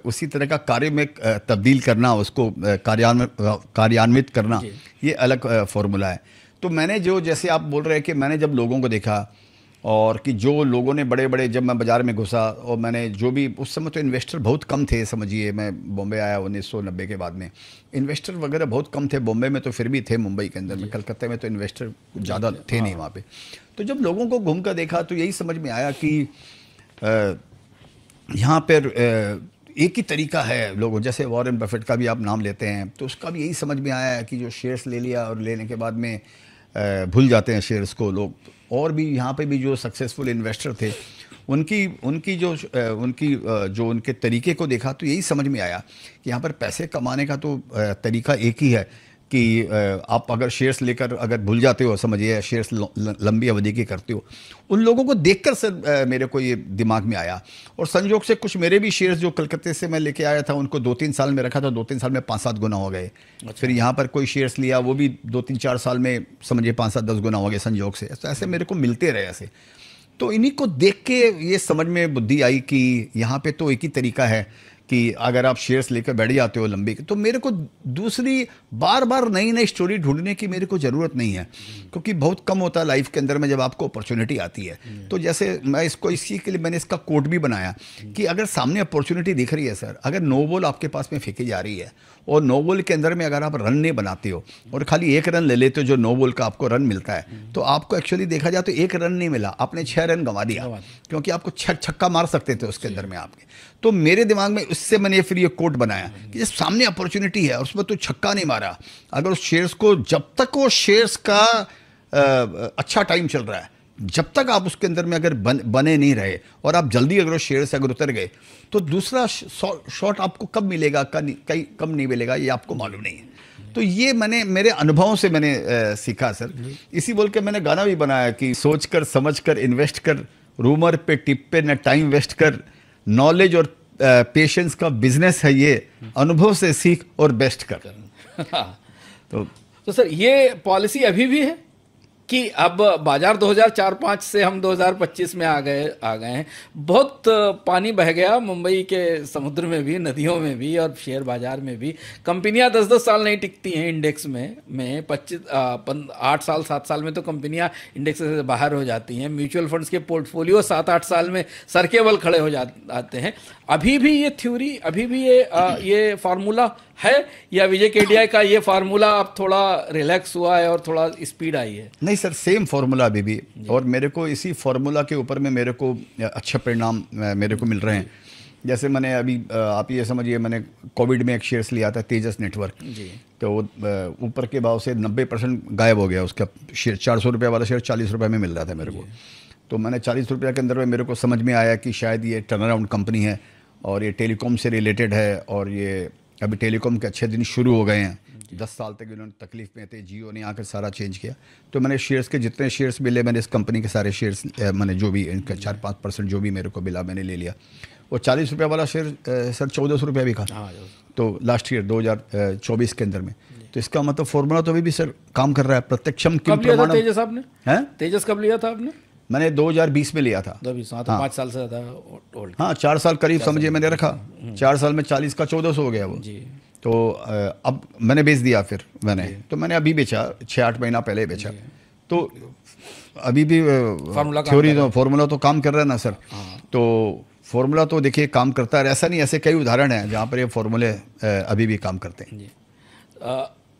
उसी तरह का कार्य में तब्दील करना, उसको कार्यान्वित करना, ये अलग फॉर्मूला है। तो मैंने जो, जैसे आप बोल रहे हैं कि मैंने जब लोगों को देखा और कि जो लोगों ने बड़े बड़े, जब मैं बाज़ार में घुसा और मैंने जो भी, उस समय तो इन्वेस्टर बहुत कम थे, समझिए मैं बॉम्बे आया 1990 के बाद में, इन्वेस्टर वगैरह बहुत कम थे। बॉम्बे में तो फिर भी थे, मुंबई के अंदर में, कलकत्ते में तो इन्वेस्टर ज़्यादा थे नहीं वहाँ पे। तो जब लोगों को घूम कर देखा तो यही समझ में आया कि यहाँ पर एक ही तरीका है लोगों, जैसे वॉरेन बफेट का भी आप नाम लेते हैं, तो उसका भी यही समझ में आया है कि जो शेयर्स ले लिया और लेने के बाद में भूल जाते हैं शेयर्स को लोग। और भी यहाँ पे भी जो सक्सेसफुल इन्वेस्टर थे, उनकी जो उनके तरीके को देखा तो यही समझ में आया कि यहाँ पर पैसे कमाने का तो तरीका एक ही है कि आप अगर शेयर्स लेकर अगर भूल जाते हो, समझिए शेयर्स लंबी अवधि की करते हो। उन लोगों को देखकर सर मेरे को ये दिमाग में आया, और संयोग से कुछ मेरे भी शेयर्स जो कलकत्ते से मैं लेके आया था, उनको 2-3 साल में रखा था, 2-3 साल में 5-7 गुना हो गए। अच्छा। फिर यहाँ पर कोई शेयर्स लिया, वो भी 2-3-4 साल में समझिए 5-7-10 गुना हो गए संयोग से। तो ऐसे मेरे को मिलते रहे ऐसे। तो इन्हीं को देख के ये समझ में बुद्धि आई कि यहाँ पे तो एक ही तरीका है कि अगर आप शेयर्स लेकर बैठ जाते हो लंबी, तो मेरे को दूसरी बार बार नई नई स्टोरी ढूंढने की मेरे को ज़रूरत नहीं है, क्योंकि बहुत कम होता है लाइफ के अंदर में जब आपको अपॉर्चुनिटी आती है। तो जैसे मैं इसको, इसी के लिए मैंने इसका कोट भी बनाया कि अगर सामने अपॉर्चुनिटी दिख रही है सर, अगर नो बॉल आपके पास में फेंकी जा रही है और नो बॉल के अंदर में अगर आप रन नहीं बनाते हो और खाली 1 रन ले लेते हो, जो नो बॉल का आपको रन मिलता है, तो आपको एक्चुअली देखा जाए तो 1 रन नहीं मिला, आपने 6 रन गंवा दिया, क्योंकि आपको छक्का मार सकते थे उसके अंदर में आपके। तो मेरे दिमाग में उससे मैंने फिर ये कोट बनाया कि जब सामने अपॉर्चुनिटी है और उसमें तो छक्का नहीं मारा, अगर उस शेयर्स को, जब तक वो शेयर्स का अच्छा टाइम चल रहा है, जब तक आप उसके अंदर में अगर बने नहीं रहे और आप जल्दी अगर उस शेयर से अगर उतर गए, तो दूसरा शॉट आपको कब मिलेगा, कब नहीं मिलेगा, ये आपको मालूम नहीं है। तो ये मैंने मेरे अनुभवों से मैंने सीखा सर। इसी बोल के मैंने गाना भी बनाया कि सोच कर समझ कर इन्वेस्ट कर, रूमर पे टिप पे न टाइम वेस्ट कर, नॉलेज और पेशेंस का बिजनेस है ये, अनुभव से सीख और बेस्ट कर। तो सर ये पॉलिसी अभी भी है कि अब बाजार 2004-05 से हम 2025 में आ गए हैं। बहुत पानी बह गया मुंबई के समुद्र में भी, नदियों में भी और शेयर बाजार में भी। कंपनियां 10-10 साल नहीं टिकती हैं इंडेक्स में 8 साल 7 साल में तो कंपनियां इंडेक्स से बाहर हो जाती हैं। म्यूचुअल फंड्स के पोर्टफोलियो 7-8 साल में सर के बल खड़े हो जाते हैं। अभी भी ये थ्योरी, अभी भी ये फार्मूला है, या विजय केडिया का ये फार्मूला अब थोड़ा रिलैक्स हुआ है और थोड़ा स्पीड आई है? नहीं सर, सेम फार्मूला अभी भी, और मेरे को इसी फार्मूला के ऊपर में मेरे को अच्छे परिणाम मेरे को मिल रहे हैं। जैसे मैंने अभी आप ये समझिए, मैंने कोविड में एक शेयर्स लिया था तेजस नेटवर्क जी, तो ऊपर के भाव से 90% गायब हो गया उसका शेयर। 400 रुपये वाला शेयर 40 रुपये में मिल रहा था मेरे को। तो मैंने 40 रुपये के अंदर में मेरे को समझ में आया कि शायद ये टर्न अराउंड कंपनी है और ये टेलीकॉम से रिलेटेड है, और ये अभी टेलीकॉम के अच्छे दिन शुरू हो गए हैं। 10 साल तक इन्होंने तकलीफ में थे, जियो ने आकर सारा चेंज किया। तो मैंने शेयर्स के जितने शेयर्स मिले, मैंने इस कंपनी के सारे शेयर्स, मैंने जो भी इनका 4-5% जो भी मेरे को मिला मैंने ले लिया। वो 40 रुपये वाला शेयर सर 1400 रुपये भी था तो लास्ट ईयर 2024 के अंदर में। तो इसका मतलब फॉर्मूला तो अभी भी सर काम कर रहा है। प्रत्यक्षम कब लिया था तेजस आपने? हैं तेजस कब लिया था आपने? मैंने 2020 में लिया था। 2020, हाँ, तो 5 साल से ज़्यादा ओल्ड। हाँ, 4 साल करीब समझिए मैंने रखा। 4 साल में 40 का 1400 हो गया वो जी। तो अब मैंने बेच दिया, फिर मैंने तो मैंने अभी बेचा, 6-8 महीना पहले बेचा। तो अभी भी थ्योरी फॉर्मूला तो काम कर रहा है ना सर। तो फॉर्मूला तो देखिए काम करता है, ऐसा नहीं, ऐसे कई उदाहरण हैं जहाँ पर ये फॉर्मूले अभी भी काम करते हैं।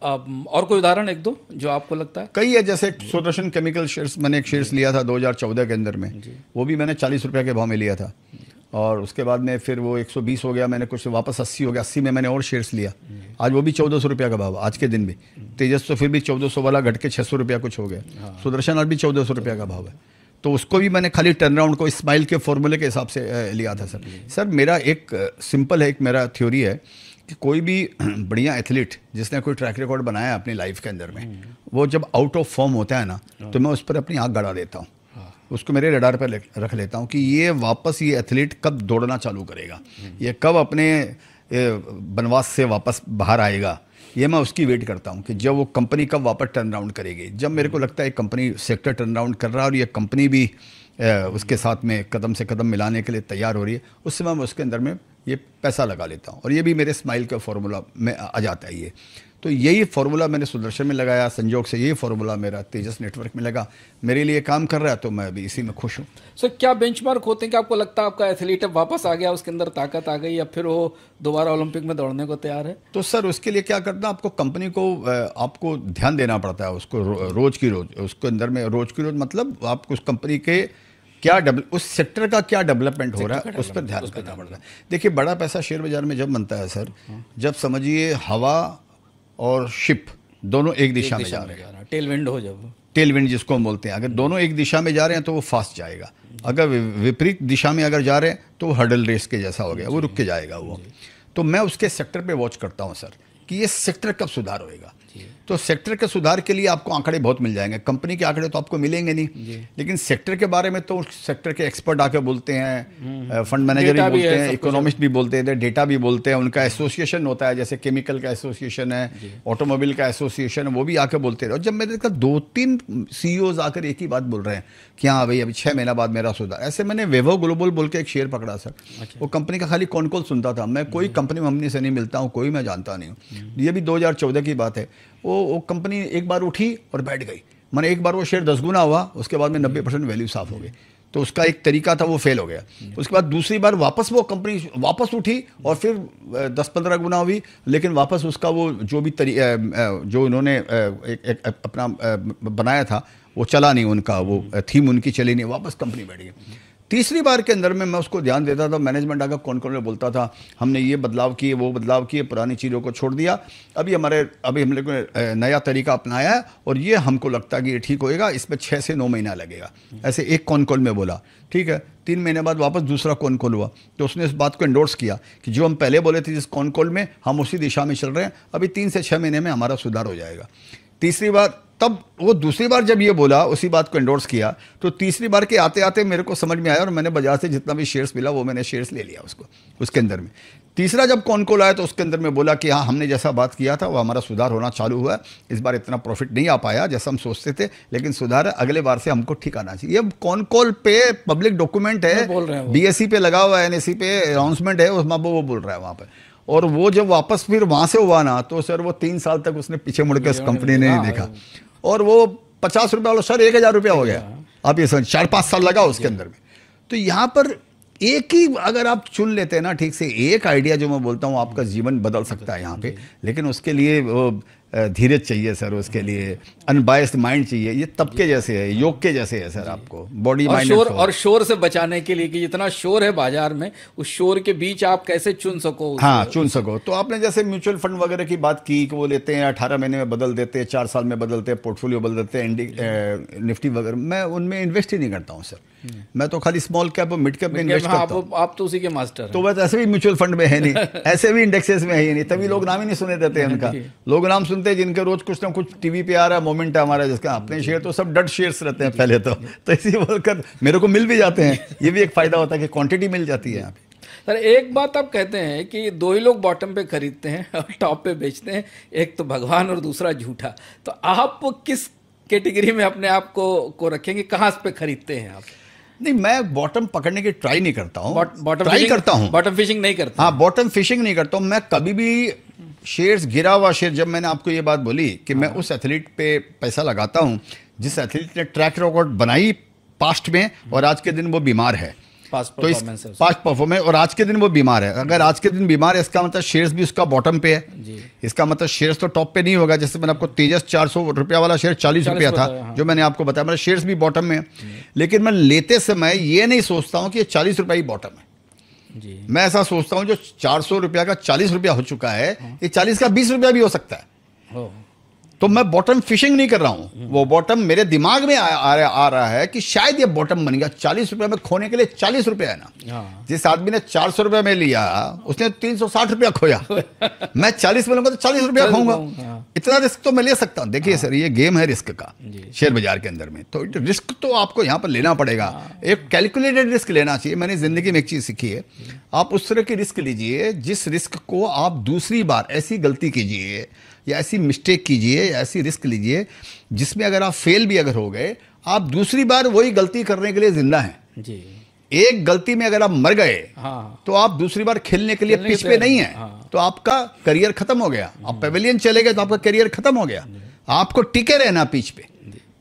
और कोई उदाहरण 1-2 जो आपको लगता है? कई है, जैसे सुदर्शन केमिकल शेयर्स, मैंने एक शेयर्स लिया था 2014 के अंदर में, वो भी मैंने 40 रुपये के भाव में लिया था, और उसके बाद में फिर वो 120 हो गया, मैंने कुछ वापस 80 हो गया, 80 में मैंने और शेयर्स लिया। आज वो भी 1400 रुपये का भाव आज के दिन भी। तेजस तो फिर भी 1400 वाला घट के 600 रुपया कुछ हो गया। सुदर्शन आज भी 1400 रुपये का भाव है। तो उसको भी मैंने खाली टर्न अराउंड को स्माइल के फॉर्मूले के हिसाब से लिया था सर। सर मेरा एक सिंपल है, एक मेरा थ्योरी है कि कोई भी बढ़िया एथलीट जिसने कोई ट्रैक रिकॉर्ड बनाया है अपनी लाइफ के अंदर में, वो जब आउट ऑफ फॉर्म होता है ना, तो मैं उस पर अपनी आँख गड़ा देता हूँ, उसको मेरे रडार पर रख लेता हूँ कि ये वापस ये एथलीट कब दौड़ना चालू करेगा, ये कब अपने वनवास से वापस बाहर आएगा। ये मैं उसकी वेट करता हूँ कि जब वो कंपनी कब वापस टर्न अराउंड करेगी। जब मेरे को लगता है कंपनी सेक्टर टर्न अराउंड कर रहा है और ये कंपनी भी उसके साथ में कदम से कदम मिलाने के लिए तैयार हो रही है, उस समय मैं उसके अंदर में ये पैसा लगा लेता हूँ, और ये भी मेरे स्माइल का फॉर्मूला में आ जाता है ये। तो यही फार्मूला मैंने सुदर्शन में लगाया, संजोग से यही फार्मूला मेरा तेजस नेटवर्क में लगा, मेरे लिए काम कर रहा है, तो मैं अभी इसी में खुश हूँ। सर क्या बेंचमार्क होते हैं कि आपको लगता है आपका एथलीट अब वापस आ गया, उसके अंदर ताकत आ गई, या फिर वो दोबारा ओलंपिक में दौड़ने को तैयार है? तो सर उसके लिए क्या करना, आपको कंपनी को आपको ध्यान देना पड़ता है उसको, रोज की रोज उसके अंदर में, रोज की रोज मतलब आपको उस कंपनी के क्या उस सेक्टर का क्या डेवलपमेंट हो रहा है उस पर ध्यान देना पड़ता है। देखिए बड़ा पैसा शेयर बाजार में जब बनता है सर, जब समझिए हवा और शिप दोनों एक दिशा में जा रहे हैं, टेल विंड हो, जब टेल विंड जिसको हम बोलते हैं, अगर दोनों एक दिशा में जा रहे हैं तो वो फास्ट जाएगा, अगर विपरीत दिशा में अगर जा रहे हैं तो हर्डल रेस के जैसा हो गया, वो रुक के जाएगा वो। तो मैं उसके सेक्टर पे वॉच करता हूँ सर कि ये सेक्टर कब सुधार होएगा। तो सेक्टर के सुधार के लिए आपको आंकड़े बहुत मिल जाएंगे, कंपनी के आंकड़े तो आपको मिलेंगे नहीं, लेकिन सेक्टर के बारे में तो सेक्टर के एक्सपर्ट आके बोलते हैं, फंड मैनेजर भी बोलते हैं, इकोनॉमिस्ट भी बोलते हैं, डेटा भी बोलते हैं, उनका एसोसिएशन होता है, जैसे केमिकल का एसोसिएशन है, ऑटोमोबाइल का एसोसिएशन है, वो भी आके बोलते रहे। और जब मैंने देखा 2-3 CEOs आकर एक ही बात बोल रहे हैं कि हाँ भाई अभी 6 महीना बाद मेरा सुधार, ऐसे मैंने वैभव ग्लोबल बोल के एक शेयर पकड़ा सर, वो कंपनी का खाली कॉन कॉल सुनता था, मैं कोई कंपनी से नहीं मिलता हूँ, कोई मैं जानता नहीं हूँ, ये भी 2014 की बात है। वो कंपनी एक बार उठी और बैठ गई, मैंने एक बार वो शेयर 10 गुना हुआ, उसके बाद में 90% वैल्यू साफ हो गई, तो उसका एक तरीका था वो फेल हो गया। उसके बाद दूसरी बार वापस वो कंपनी वापस उठी और फिर 10-15 गुना हुई, लेकिन वापस उसका वो जो भी जो उन्होंने एक अपना बनाया था वो चला नहीं, उनका वो थीम उनकी चली नहीं, वापस कंपनी बैठ गई। तीसरी बार के अंदर में मैं उसको ध्यान देता था, मैनेजमेंट आकर कौन कौन में बोलता था हमने ये बदलाव किए, वो बदलाव किए, पुरानी चीज़ों को छोड़ दिया, अभी हम लोग ने नया तरीका अपनाया है और ये हमको लगता है कि ये ठीक होएगा, इसमें 6 से 9 महीना लगेगा। ऐसे एक कॉन कॉल में बोला, ठीक है, 3 महीने बाद वापस दूसरा कॉन कॉल हुआ, तो उसने इस बात को एंडोर्स किया कि जो हम पहले बोले थे जिस कॉन कॉल में हम उसी दिशा में चल रहे हैं, अभी 3 से 6 महीने में हमारा सुधार हो जाएगा। तीसरी बार, तब वो दूसरी बार जब ये बोला, उसी बात को एंडोर्स किया, तो तीसरी बार के आते आते मेरे को समझ में आया और मैंने बाजार से जितना भी शेयर्स मिला वो मैंने शेयर्स ले लिया उसको, उसके अंदर में। तीसरा जब कॉन कॉल आया तो उसके अंदर में बोला कि हाँ हमने जैसा बात किया था वो हमारा सुधार होना चालू हुआ है, इस बार इतना प्रॉफिट नहीं आ पाया जैसा हम सोचते थे, लेकिन सुधार है, अगले बार से हमको ठीक आना चाहिए। ये कॉन कॉल पे पब्लिक डॉक्यूमेंट है, BSE पे लगा हुआ है, NSE पे अनाउंसमेंट है, उसमें वो बोल रहा है वहाँ पर। और वो जब वापस फिर वहाँ से हुआ ना, तो सर वो 3 साल तक उसने पीछे मुड़ के उस कंपनी ने नहीं देखा, और वो 50 रुपया वाला सर 1000 रुपया हो गया। आप ये समझ 4-5 साल लगा उसके अंदर में। तो यहाँ पर एक ही अगर आप चुन लेते हैं ना ठीक से, एक आइडिया जो मैं बोलता हूँ आपका जीवन बदल सकता है यहाँ पे, लेकिन उसके लिए वो धीरज चाहिए सर, उसके लिए अनबायस्ड माइंड चाहिए, ये तब के जैसे है, योग के जैसे है सर, आपको बॉडी माइंड और शोर से बचाने के लिए कि जितना शोर है बाजार में, उस शोर के बीच आप कैसे चुन सको, हाँ चुन सको। तो आपने जैसे म्यूचुअल फंड वगैरह की बात की कि वो लेते हैं 18 महीने में बदल देते हैं, 4 साल में बदलते हैं, पोर्टफोलियो बदल देते हैं, निफ्टी वगैरह, मैं उनमें इन्वेस्ट ही नहीं करता हूँ सर, मैं तो खाली स्मॉल कैप और मिड कैप में इन्वेस्ट करता हूँ। आप तो उसी के मास्टर हैं। तो बस ऐसे भी म्यूचुअल फंड में है नहीं, ऐसे भी इंडेक्सेस में है ही नहीं, तभी लोग नाम ही नहीं सुने देते हैं उनका। लोग नाम सुनते हैं जिनके रोज कुछ ना कुछ टीवी पे आ रहा है, मोमेंट है हमारा, जिसका अपने शेयर तो सब डट शेयर्स रहते हैं पहले तो इसी बोलकर मेरे को मिल भी जाते हैं, ये भी एक फायदा होता है कि क्वांटिटी मिल जाती है यहाँ पे। सर एक बात आप कहते हैं कि 2 ही लोग बॉटम पे खरीदते हैं और टॉप पे बेचते हैं, एक तो भगवान और दूसरा झूठा, तो आप किस कैटेगरी में अपने आप को रखेंगे, कहाँ पे खरीदते हैं आप? नहीं, मैं बॉटम पकड़ने की ट्राई नहीं करता हूँ, ट्राई करता हूँ, बॉटम फिशिंग नहीं करता। हाँ, बॉटम फिशिंग नहीं करता हूँ मैं कभी भी। शेयर्स गिरा हुआ शेयर, जब मैंने आपको ये बात बोली कि मैं उस एथलीट पे पैसा लगाता हूँ जिस एथलीट ने ट्रैक रिकॉर्ड बनाई पास्ट में और आज के दिन वो बीमार है, तो इस पास्ट परफॉर्मेंस और आज के दिन वो बीमार है, अगर आज के दिन बीमार है इसका मतलब शेयर्स भी उसका बॉटम पे है, इसका मतलब शेयर्स तो टॉप पे नहीं होगा। जैसे मैंने आपको तेजस 400 रुपया वाला शेयर 40 रुपया था, जो मैंने आपको बताया, मेरा शेयर्स भी बॉटम में है, लेकिन मैं लेते समय ये नहीं सोचता हूँ कि ये 40 रुपया ही बॉटम है, मैं ऐसा सोचता हूँ जो 400 रुपया का 40 रुपया हो चुका है, ये 40 का 20 रुपया भी हो सकता है। तो मैं बॉटम फिशिंग नहीं कर रहा हूं, वो बॉटम मेरे दिमाग में आ रहा है कि शायद ये बॉटम बन गया। 40 रुपए में खोने के लिए 40 रुपया है ना, जिस आदमी ने 400 रुपए में लिया उसने 360 रुपया खोया, मैं 40 में लूंगा तो 40 रुपया खोऊंगा, इतना रिस्क तो मैं ले सकता हूं। देखिए सर, ये गेम है रिस्क का शेयर बाजार के अंदर में, तो रिस्क तो आपको यहां पर लेना पड़ेगा, एक कैलकुलेटेड रिस्क लेना चाहिए। मैंने जिंदगी में एक चीज सीखी है, आप उस तरह की रिस्क लीजिए जिस रिस्क को आप दूसरी बार ऐसी गलती कीजिए या ऐसी मिस्टेक कीजिए या ऐसी रिस्क लीजिए जिसमें अगर आप फेल भी अगर हो गए, आप दूसरी बार वही गलती करने के लिए जिंदा हैं। एक गलती में अगर आप मर गए हाँ, तो आप दूसरी बार खेलने के लिए खेलने पिच के पे लिए- नहीं है, हाँ। तो आपका करियर खत्म हो गया। आप पेविलियन चले गए तो आपका करियर खत्म हो गया। आपको टिके रहना पिच पे,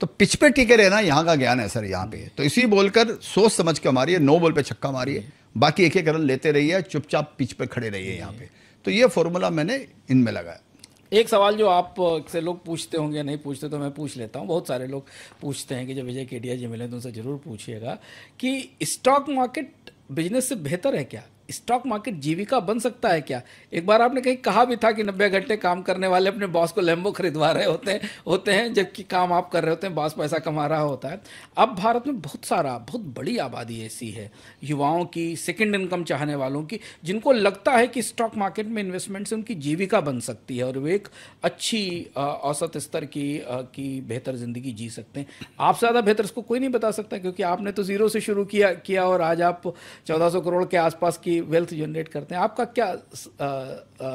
तो पिच पे टिके रहना यहाँ का ज्ञान है सर यहाँ पे। तो इसी बोलकर सोच समझ के मारिए, 9 बॉल पे छक्का मारिए, बाकी एक एक रन लेते रहिए, चुपचाप पिच पे खड़े रहिए यहाँ पे। तो ये फॉर्मूला मैंने इनमें लगाया। एक सवाल जो आप से लोग पूछते होंगे, नहीं पूछते तो मैं पूछ लेता हूँ। बहुत सारे लोग पूछते हैं कि जब विजय केडिया जी मिले तो उनसे जरूर पूछिएगा कि स्टॉक मार्केट बिजनेस से बेहतर है क्या? स्टॉक मार्केट जीविका बन सकता है क्या? एक बार आपने कहीं कहा भी था कि 90 घंटे काम करने वाले अपने बॉस को लैम्बो खरीदवा रहे होते हैं जबकि काम आप कर रहे होते हैं, बॉस पैसा कमा रहा होता है। अब भारत में बहुत बड़ी आबादी ऐसी है, युवाओं की, सेकंड इनकम चाहने वालों की, जिनको लगता है कि स्टॉक मार्केट में इन्वेस्टमेंट से उनकी जीविका बन सकती है और वे एक अच्छी औसत स्तर की बेहतर जिंदगी जी सकते हैं। आपसे ज़्यादा बेहतर इसको कोई नहीं बता सकता, क्योंकि आपने तो जीरो से शुरू किया और आज आप 1400 करोड़ के आसपास की वेल्थ जनरेट करते हैं। आपका क्या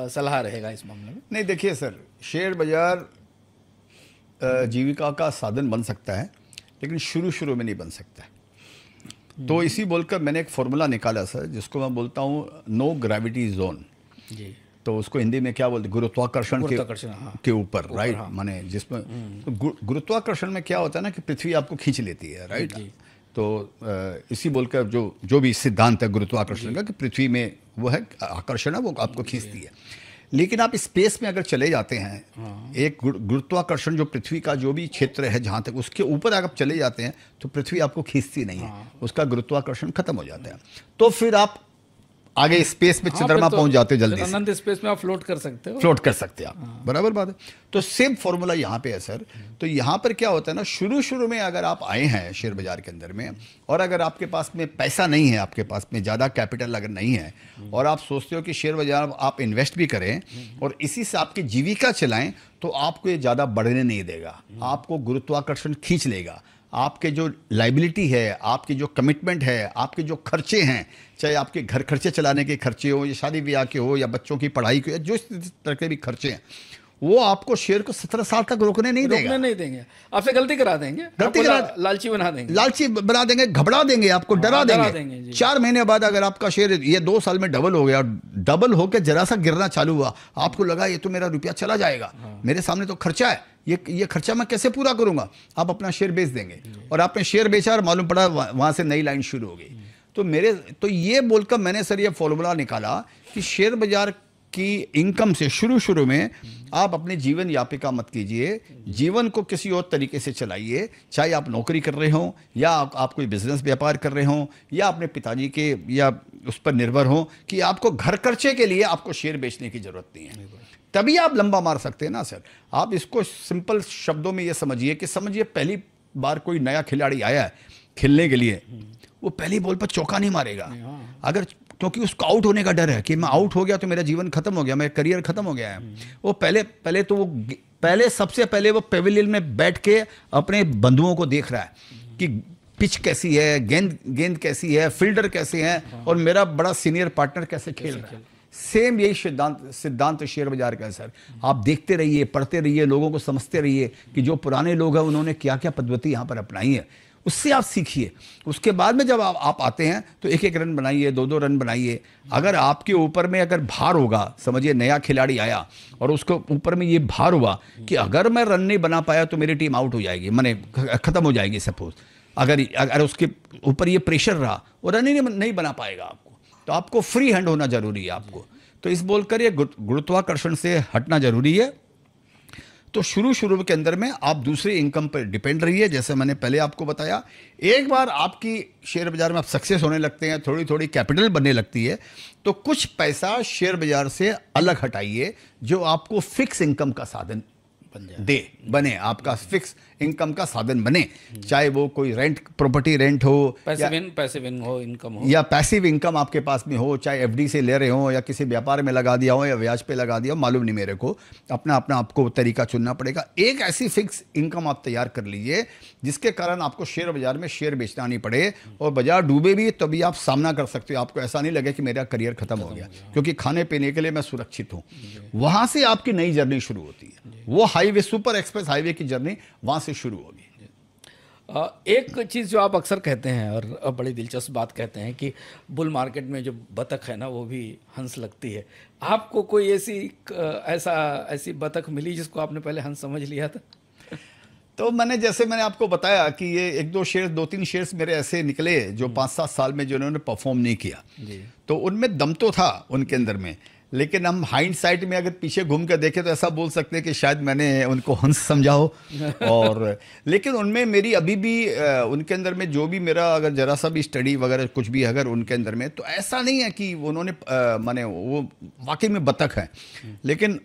सलाह रहेगा इस मामले में? नहीं देखिए सर, शेयर बाजार जीविका का साधन बन सकता है, लेकिन शुरू में नहीं बन सकता है। तो इसी बोलकर मैंने एक फॉर्मूला निकाला सर, जिसको मैं बोलता हूँ नो ग्रेविटी जोन। जी, तो उसको हिंदी में क्या बोलते, गुरुत्वाकर्षण हाँ। के ऊपर, राइट। माने जिसमें तो गुरुत्वाकर्षण में क्या होता है ना कि पृथ्वी आपको खींच लेती है, राइट। तो इसी बोलकर जो भी सिद्धांत है गुरुत्वाकर्षण का कि पृथ्वी में वो है आकर्षण है, वो आपको खींचती है। लेकिन आप स्पेस में अगर चले जाते हैं, एक गुरुत्वाकर्षण जो पृथ्वी का जो भी क्षेत्र है जहाँ तक, उसके ऊपर अगर आप चले जाते हैं तो पृथ्वी आपको खींचती नहीं है, उसका गुरुत्वाकर्षण खत्म हो जाता है। तो फिर आप आगे स्पेस में चंद्रमा पहुंच जाते जल्दी से, अनंत स्पेस में आप फ्लोट कर सकते हो, फ्लोट कर सकते हैं आप, बराबर बात है। तो सेम फॉर्मूला यहाँ पे है सर। तो यहाँ पर क्या होता है ना, शुरू में अगर आप आए हैं शेयर बाजार के अंदर में, और अगर आपके पास में पैसा नहीं है, आपके पास में ज़्यादा कैपिटल अगर नहीं है, और आप सोचते हो कि शेयर बाजार आप इन्वेस्ट भी करें और इसी से आपकी जीविका चलाएं, तो आपको ये ज़्यादा बढ़ने नहीं देगा, आपको गुरुत्वाकर्षण खींच लेगा। आपके जो लाइबिलिटी है, आपके जो कमिटमेंट है, आपके जो खर्चे हैं, चाहे आपके घर खर्चे चलाने के खर्चे हो, या शादी ब्याह के हो, या बच्चों की पढ़ाई के, या जो इस तरह के भी खर्चे हैं, वो आपको शेयर को 17 साल तक रोकने नहीं देगा। आपसे गलती करा देंगे, लालची बना देंगे, घबरा देंगे, आपको डरा देंगे। 4 महीने बाद अगर आपका शेयर ये 2 साल में डबल हो गया, डबल होकर जरा सा गिरना चालू हुआ, आपको लगा ये तो मेरा रुपया चला जाएगा, मेरे सामने तो खर्चा है, ये खर्चा मैं कैसे पूरा करूंगा, आप अपना शेयर बेच देंगे। और आपने शेयर बेचा और मालूम पड़ा वहां से नई लाइन शुरू हो गई। तो ये बोलकर मैंने सर ये फॉर्मूला निकाला कि शेयर बाजार की इनकम से शुरू में आप अपने जीवन यापिका मत कीजिए, जीवन को किसी और तरीके से चलाइए। चाहे आप नौकरी कर रहे हों, या आप कोई बिजनेस व्यापार कर रहे हों, या अपने पिताजी के या उस पर निर्भर हों कि आपको घर खर्चे के लिए आपको शेयर बेचने की जरूरत नहीं है, तभी आप लंबा मार सकते हैं ना सर। आप इसको सिंपल शब्दों में ये समझिए पहली बार कोई नया खिलाड़ी आया है खेलने के लिए, वो पहली बॉल पर चौका नहीं मारेगा, अगर क्योंकि उसको आउट होने का डर है कि मैं आउट हो गया तो मेरा जीवन खत्म हो गया, मेरा करियर खत्म हो गया है। वो सबसे पहले वो पेविलियन में बैठ के अपने बंधुओं को देख रहा है कि पिच कैसी है, गेंद कैसी है, फील्डर कैसे हैं, और मेरा बड़ा सीनियर पार्टनर कैसे खेल रहा है। सेम यही सिद्धांत शेयर बाजार का है सर। आप देखते रहिए, पढ़ते रहिए, लोगों को समझते रहिए कि जो पुराने लोग हैं उन्होंने क्या क्या पद्धति यहाँ पर अपनाई है, उससे आप सीखिए। उसके बाद में जब आप आते हैं तो 1-1 रन बनाइए, 2-2 रन बनाइए। अगर आपके ऊपर में अगर भार होगा, समझिए नया खिलाड़ी आया और उसको ऊपर में ये भार हुआ कि अगर मैं रन नहीं बना पाया तो मेरी टीम आउट हो जाएगी, माने खत्म हो जाएगी सपोज, अगर उसके ऊपर ये प्रेशर रहा और रन ही नहीं बना पाएगा आपको, तो आपको फ्री हैंड होना जरूरी है आपको। तो इस बोलकर ये गुरुत्वाकर्षण से हटना जरूरी है। तो शुरू के अंदर में आप दूसरे इनकम पर डिपेंड रहिए, जैसे मैंने पहले आपको बताया। एक बार आपकी शेयर बाजार में आप सक्सेस होने लगते हैं, थोड़ी कैपिटल बनने लगती है, तो कुछ पैसा शेयर बाजार से अलग हटाइए जो आपको फिक्स इनकम का साधन बने, आपका फिक्स इनकम का साधन बने। चाहे वो कोई प्रॉपर्टी रेंट हो, पैसिव इनकम हो, या पैसिव इनकम आपके पास में हो, चाहे एफडी से ले रहे हो या किसी व्यापार में लगा दिया हो या ब्याज पे लगा दिया हो, मालूम नहीं मेरे को, अपना आपको तरीका चुनना पड़ेगा। एक ऐसी फिक्स इनकम आप तैयार कर लीजिए जिसके कारण आपको शेयर बाजार में शेयर बेचना नहीं पड़े, और बाजार डूबे भी तभी आप सामना कर सकते हो। आपको ऐसा नहीं लगे कि मेरा करियर खत्म हो गया, क्योंकि खाने पीने के लिए मैं सुरक्षित हूँ। वहां से आपकी नई जर्नी शुरू होती है, वो हाईवे, सुपर एक्सप्रेस हाईवे की जर्नी वहां से शुरू होगी। एक चीज़ जो आप अक्सर कहते हैं और बड़ी दिलचस्प बात कहते हैं कि बुल मार्केट में जो बतख है ना वो भी हंस लगती है। आपको कोई ऐसी बतख मिली जिसको आपने पहले हंस समझ लिया था? तो मैंने आपको बताया कि ये एक दो तीन शेयर्स मेरे ऐसे निकले जो 5-7 साल में जिन्होंने परफॉर्म नहीं किया, तो उनमें दम तो था उनके अंदर में, लेकिन हम हाइंडसाइट में अगर पीछे घूम कर देखें तो ऐसा बोल सकते हैं कि शायद मैंने उनको हंस समझा हो। और लेकिन उनमें मेरी अभी भी उनके अंदर में जो भी मेरा अगर जरा सा भी स्टडी वगैरह कुछ भी अगर उनके अंदर में, तो ऐसा नहीं है कि उन्होंने माने वो वाकई में बतख है, लेकिन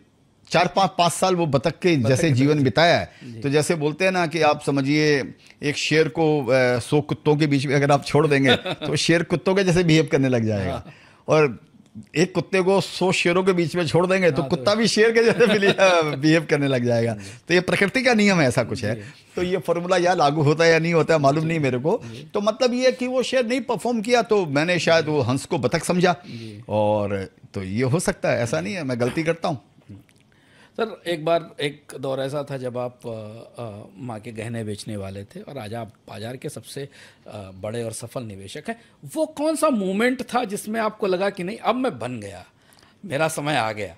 4-5 साल वो बतख के जैसे जीवन बिताया है। तो जैसे बोलते हैं ना कि आप समझिए एक शेर को 100 कुत्तों के बीच में अगर आप छोड़ देंगे तो शेर कुत्तों के जैसे बिहेव करने लग जाएगा, और एक कुत्ते को 100 शेरों के बीच में छोड़ देंगे तो कुत्ता भी शेर के जैसे बिहेव करने लग जाएगा। तो ये प्रकृति का नियम है, ऐसा कुछ है। तो ये फॉर्मूला या लागू होता है या नहीं होता है मालूम नहीं मेरे को। तो मतलब ये कि वो शेर नहीं परफॉर्म किया तो मैंने शायद वो हंस को बतख समझा, और तो ये हो सकता है, ऐसा नहीं है मैं गलती करता हूँ। सर, एक बार एक दौर ऐसा था जब आप माँ के गहने बेचने वाले थे और आज आप बाजार के सबसे बड़े और सफल निवेशक हैं। वो कौन सा मोमेंट था जिसमें आपको लगा कि नहीं अब मैं बन गया, मेरा समय आ गया?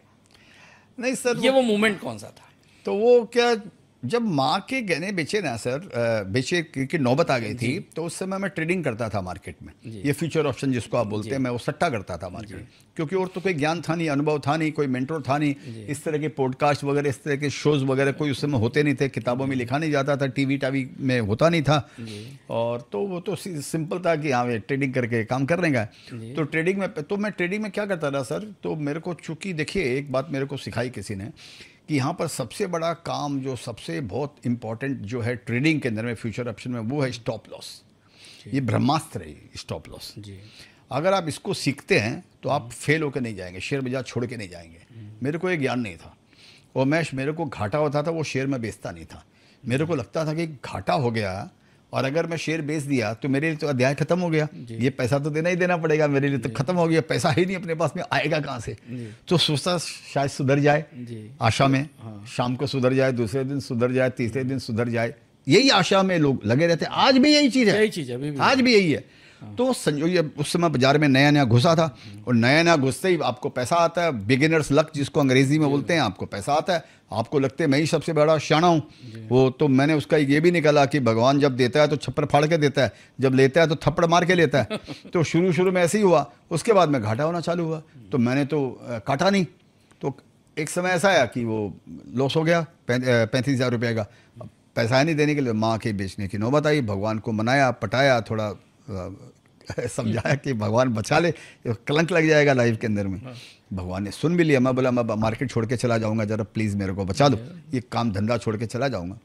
नहीं सर, ये वो मोमेंट कौन सा था? तो वो क्या, जब माँ के गहने बेचे ना सर, बेचे की नौबत आ गई थी, तो उस समय मैं ट्रेडिंग करता था मार्केट में। ये फ्यूचर ऑप्शन जिसको आप बोलते हैं, मैं वो सट्टा करता था मार्केट में, क्योंकि और तो कोई ज्ञान था नहीं, अनुभव था नहीं, कोई मेंटर था नहीं, इस तरह के पॉडकास्ट वगैरह, इस तरह के शोज वगैरह कोई उस समय होते नहीं थे, किताबों में लिखा नहीं जाता था, टीवी में होता नहीं था। और तो वो तो सिंपल था कि हाँ ट्रेडिंग करके काम कर लेंगे। तो मैं ट्रेडिंग में क्या करता था सर, तो मेरे को चूंकि देखिए एक बात मेरे को सिखाई किसी ने कि यहाँ पर सबसे बड़ा काम जो सबसे बहुत इंपॉर्टेंट जो है ट्रेडिंग के अंदर में, फ्यूचर ऑप्शन में, वो है स्टॉप लॉस। ये ब्रह्मास्त्र है स्टॉप लॉस। अगर आप इसको सीखते हैं तो आप फेल होकर नहीं जाएंगे, शेयर बाजार छोड़ के नहीं जाएंगे। मेरे को ये ज्ञान नहीं था, और मेरे को घाटा होता था वो शेयर में बेचता नहीं था। मेरे को लगता था कि घाटा हो गया और अगर मैं शेयर बेच दिया तो मेरे लिए तो अध्याय खत्म हो गया, ये पैसा तो देना ही देना पड़ेगा, मेरे लिए तो खत्म हो गया, पैसा ही नहीं अपने पास में, आएगा कहाँ से? तो सोचता शायद सुधर जाए, आशा में शाम को सुधर जाए, दूसरे दिन सुधर जाए, तीसरे दिन सुधर जाए, यही आशा में लोग लगे रहते। आज भी यही चीज है, आज भी यही है। तो संजोग उस समय बाजार में नया नया घुसा था, और नया नया घुसते ही आपको पैसा आता है, बिगिनर्स लक जिसको अंग्रेजी में बोलते हैं, आपको पैसा आता है, आपको लगता है मैं ही सबसे बड़ा शाना हूँ। वो तो मैंने उसका ये भी निकाला कि भगवान जब देता है तो छप्पर फाड़ के देता है, जब लेता है तो थप्पड़ मार के लेता है। तो शुरू में ऐसे ही हुआ, उसके बाद में घाटा होना चालू हुआ, तो मैंने तो काटा नहीं। तो एक समय ऐसा आया कि वो लॉस हो गया 35,000 रुपये का, पैसा नहीं देने के लिए माँ के बेचने की नौबत आई। भगवान को मनाया, पटाया, थोड़ा समझाया कि भगवान बचा ले, कलंक लग जाएगा लाइफ के अंदर में। भगवान ने सुन भी लिया। मैं बोला मैं मार्केट छोड़ के चला जाऊंगा, जरा प्लीज़ मेरे को बचा दो, ये काम धंधा छोड़ के चला जाऊंगा।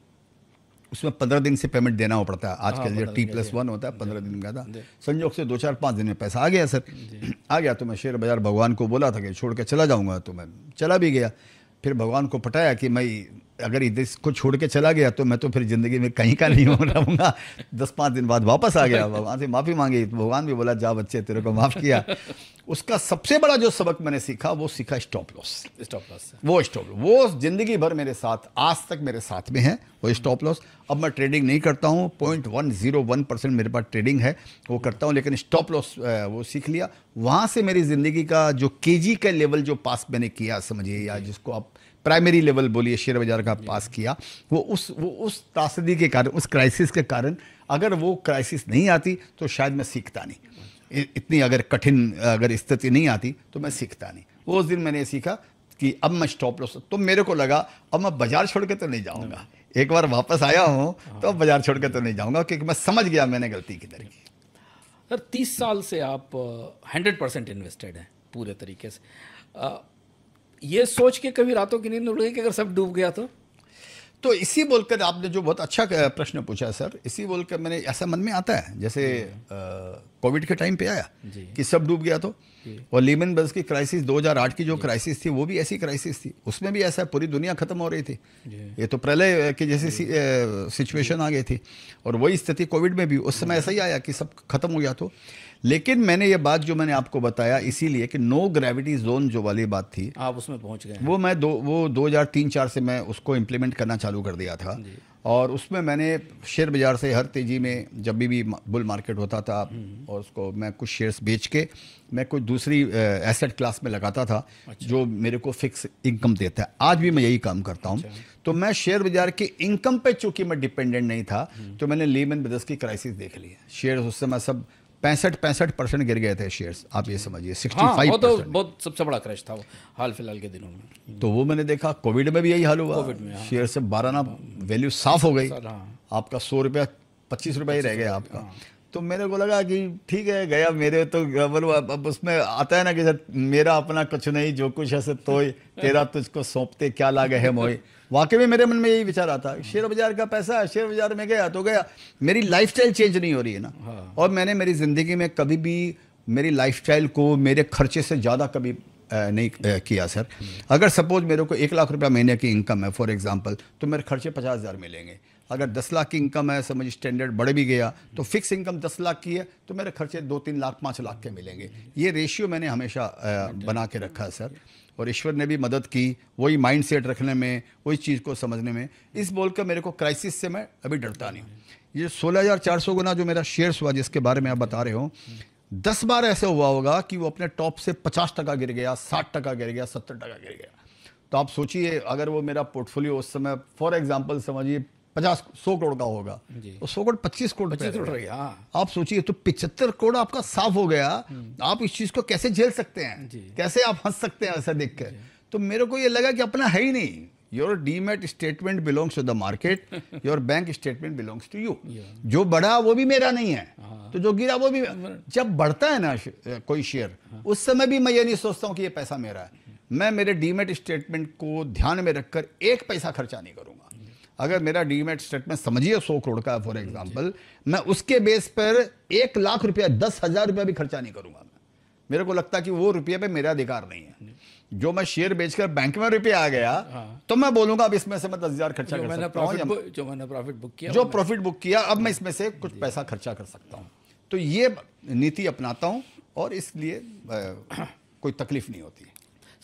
उसमें 15 दिन से पेमेंट देना पड़ता है, आज के T+1 होता है, 15 दिन का था। संयोग से 2-4-5 दिन में पैसा आ गया सर, आ गया। तो मैं शेयर बाजार भगवान को बोला था कि छोड़ के चला जाऊंगा, तो मैं चला भी गया। फिर भगवान को पटाया कि मैं अगर इसको छोड़ के चला गया तो मैं तो फिर ज़िंदगी में कहीं का नहीं रहूँगा। 10-5 दिन बाद वापस आ गया, भगवान से माफ़ी मांगी, तो भगवान भी बोला जा बच्चे तेरे को माफ़ किया। उसका सबसे बड़ा जो सबक मैंने सीखा वो सीखा स्टॉप लॉस। वो ज़िंदगी भर मेरे साथ, आज तक मेरे साथ में है वो स्टॉप लॉस। अब मैं ट्रेडिंग नहीं करता हूँ, 0.101% मेरे पास ट्रेडिंग है, वो करता हूँ, लेकिन स्टॉप लॉस वो सीख लिया। वहाँ से मेरी ज़िंदगी का जो KG का लेवल जो पास मैंने किया, समझिए, या जिसको आप प्राइमरी लेवल बोलिए शेयर बाजार का पास किया, वो उस त्रासदी के कारण, उस क्राइसिस के कारण, अगर वो क्राइसिस नहीं आती तो शायद मैं सीखता नहीं। इतनी अगर कठिन अगर स्थिति नहीं आती तो मैं सीखता नहीं। वो उस दिन मैंने सीखा कि अब मैं स्टॉप लॉस, तो मेरे को लगा अब मैं बाजार छोड़ के तो नहीं जाऊंगा, एक बार वापस आया हूँ तो अब बाजार छोड़ के तो नहीं जाऊंगा, क्योंकि मैं समझ गया मैंने गलती किधर की। सर, 30 साल से आप 100% इन्वेस्टेड हैं पूरे तरीके से। ये सोच के कभी रातों की नींद उड़ गई कि अगर सब डूब गया तो इसी बोलकर आपने जो बहुत अच्छा प्रश्न पूछा सर, इसी बोलकर मैंने ऐसा मन में आता है, जैसे कोविड के टाइम पे आया कि सब डूब गया तो, और लीमन ब्रदर्स की क्राइसिस 2008 की जो क्राइसिस थी वो भी ऐसी क्राइसिस थी, उसमें भी ऐसा पूरी दुनिया खत्म हो रही थी, ये तो प्रलय की जैसी सिचुएशन आ गई थी, और वही स्थिति कोविड में भी उस समय ऐसा ही आया कि सब खत्म हो गया तो। लेकिन मैंने ये बात जो मैंने आपको बताया इसीलिए कि नो ग्रेविटी जोन जो वाली बात थी, आप उसमें पहुंच गए। वो मैं 2003-4 से मैं उसको इम्प्लीमेंट करना चालू कर दिया था, और उसमें मैंने शेयर बाज़ार से हर तेज़ी में जब भी बुल मार्केट होता था और उसको मैं कुछ शेयर्स बेच के मैं कुछ दूसरी एसेट क्लास में लगाता था। अच्छा। जो मेरे को फिक्स इनकम देता है। आज भी मैं यही काम करता हूँ। अच्छा। तो मैं शेयर बाजार की इनकम पे चूंकि मैं डिपेंडेंट नहीं था तो मैंने लीमन ब्रदर्स की क्राइसिस देख ली है। शेयर उस समय सब 65% गिर गए थे शेयर्स, आप ये समझिए 65%। वो तो बहुत सबसे बड़ा क्रैश था वो हाल फिलहाल के दिनों में। तो वो मैंने देखा कोविड में भी यही हाल हुआ। कोविड में शेयर से 12 वैल्यू साफ हो गई। आपका 100 रुपया 25 रुपया ही रह गया आपका। तो मेरे को लगा कि ठीक है गया मेरे तो बोलो अब उसमें आता है ना कि सर मेरा अपना कुछ नहीं जो कुछ है तो तेरा तुझको सौंपते क्या लागे है मोए। वाकई में मेरे मन में यही विचार आता है। शेयर बाजार का पैसा है, शेयर बाजार में गया तो गया। मेरी लाइफस्टाइल चेंज नहीं हो रही है ना। हाँ। और मैंने मेरी जिंदगी में कभी भी मेरी लाइफस्टाइल को मेरे खर्चे से ज़्यादा कभी नहीं किया सर। अगर सपोज मेरे को 1 लाख रुपया महीने की इनकम है फॉर एग्जांपल, तो मेरे खर्चे 50,000 मिलेंगे। अगर 10 लाख की इनकम है, समझ स्टैंडर्ड बढ़ भी गया तो फिक्स इनकम 10 लाख की है तो मेरे खर्चे 2-3 लाख 5 लाख के मिलेंगे। ये रेशियो मैंने हमेशा बना के रखा है सर। और ईश्वर ने भी मदद की वही माइंड सेट रखने में, वही चीज़ को समझने में। इस बोलकर मेरे को क्राइसिस से मैं अभी डरता नहीं हूँ। ये 16,400 गुना जो मेरा शेयर्स हुआ जिसके बारे में आप बता रहे हो, 10 बार ऐसे हुआ होगा कि वो अपने टॉप से 50% गिर गया, 60% गिर गया, 70% गिर गया। तो आप सोचिए अगर वो मेरा पोर्टफोलियो उस समय फॉर एग्जांपल समझिए 100 करोड़ का होगा तो 100 करोड़ 25 करोड़ पे आप सोचिए तो 75 करोड़ आपका साफ हो गया। आप इस चीज को कैसे झेल सकते हैं, कैसे आप हंस सकते हैं ऐसा देख कर। तो मेरे को ये लगा कि अपना है ही नहीं। Your demat statement belongs to the market, your bank statement belongs to you. जो बढ़ा वो भी मेरा नहीं है, तो जो गिरा वो भी। जब बढ़ता है ना कोई शेयर उस समय भी मैं ये नहीं सोचता हूँ कि ये पैसा मेरा है। मैं मेरे डीमैट स्टेटमेंट को ध्यान में रखकर 1 पैसा खर्चा नहीं करूंगा। अगर मेरा डीमैट स्टेटमेंट समझिए 100 करोड़ का फॉर एग्जांपल, मैं उसके बेस पर 1 लाख रुपया 10,000 रुपया भी खर्चा नहीं करूंगा। मेरे को लगता कि वो रुपये पे मेरा अधिकार नहीं है। जो मैं शेयर बेचकर बैंक में रुपया आ गया तो मैं बोलूंगा अब इसमें से मैं 10,000 खर्चा कर सकता हूं। जो मैंने प्रॉफिट बुक किया, जो प्रॉफिट बुक किया अब मैं इसमें से कुछ पैसा खर्चा कर सकता हूं। तो ये नीति अपनाता हूं और इसलिए कोई तकलीफ नहीं होती।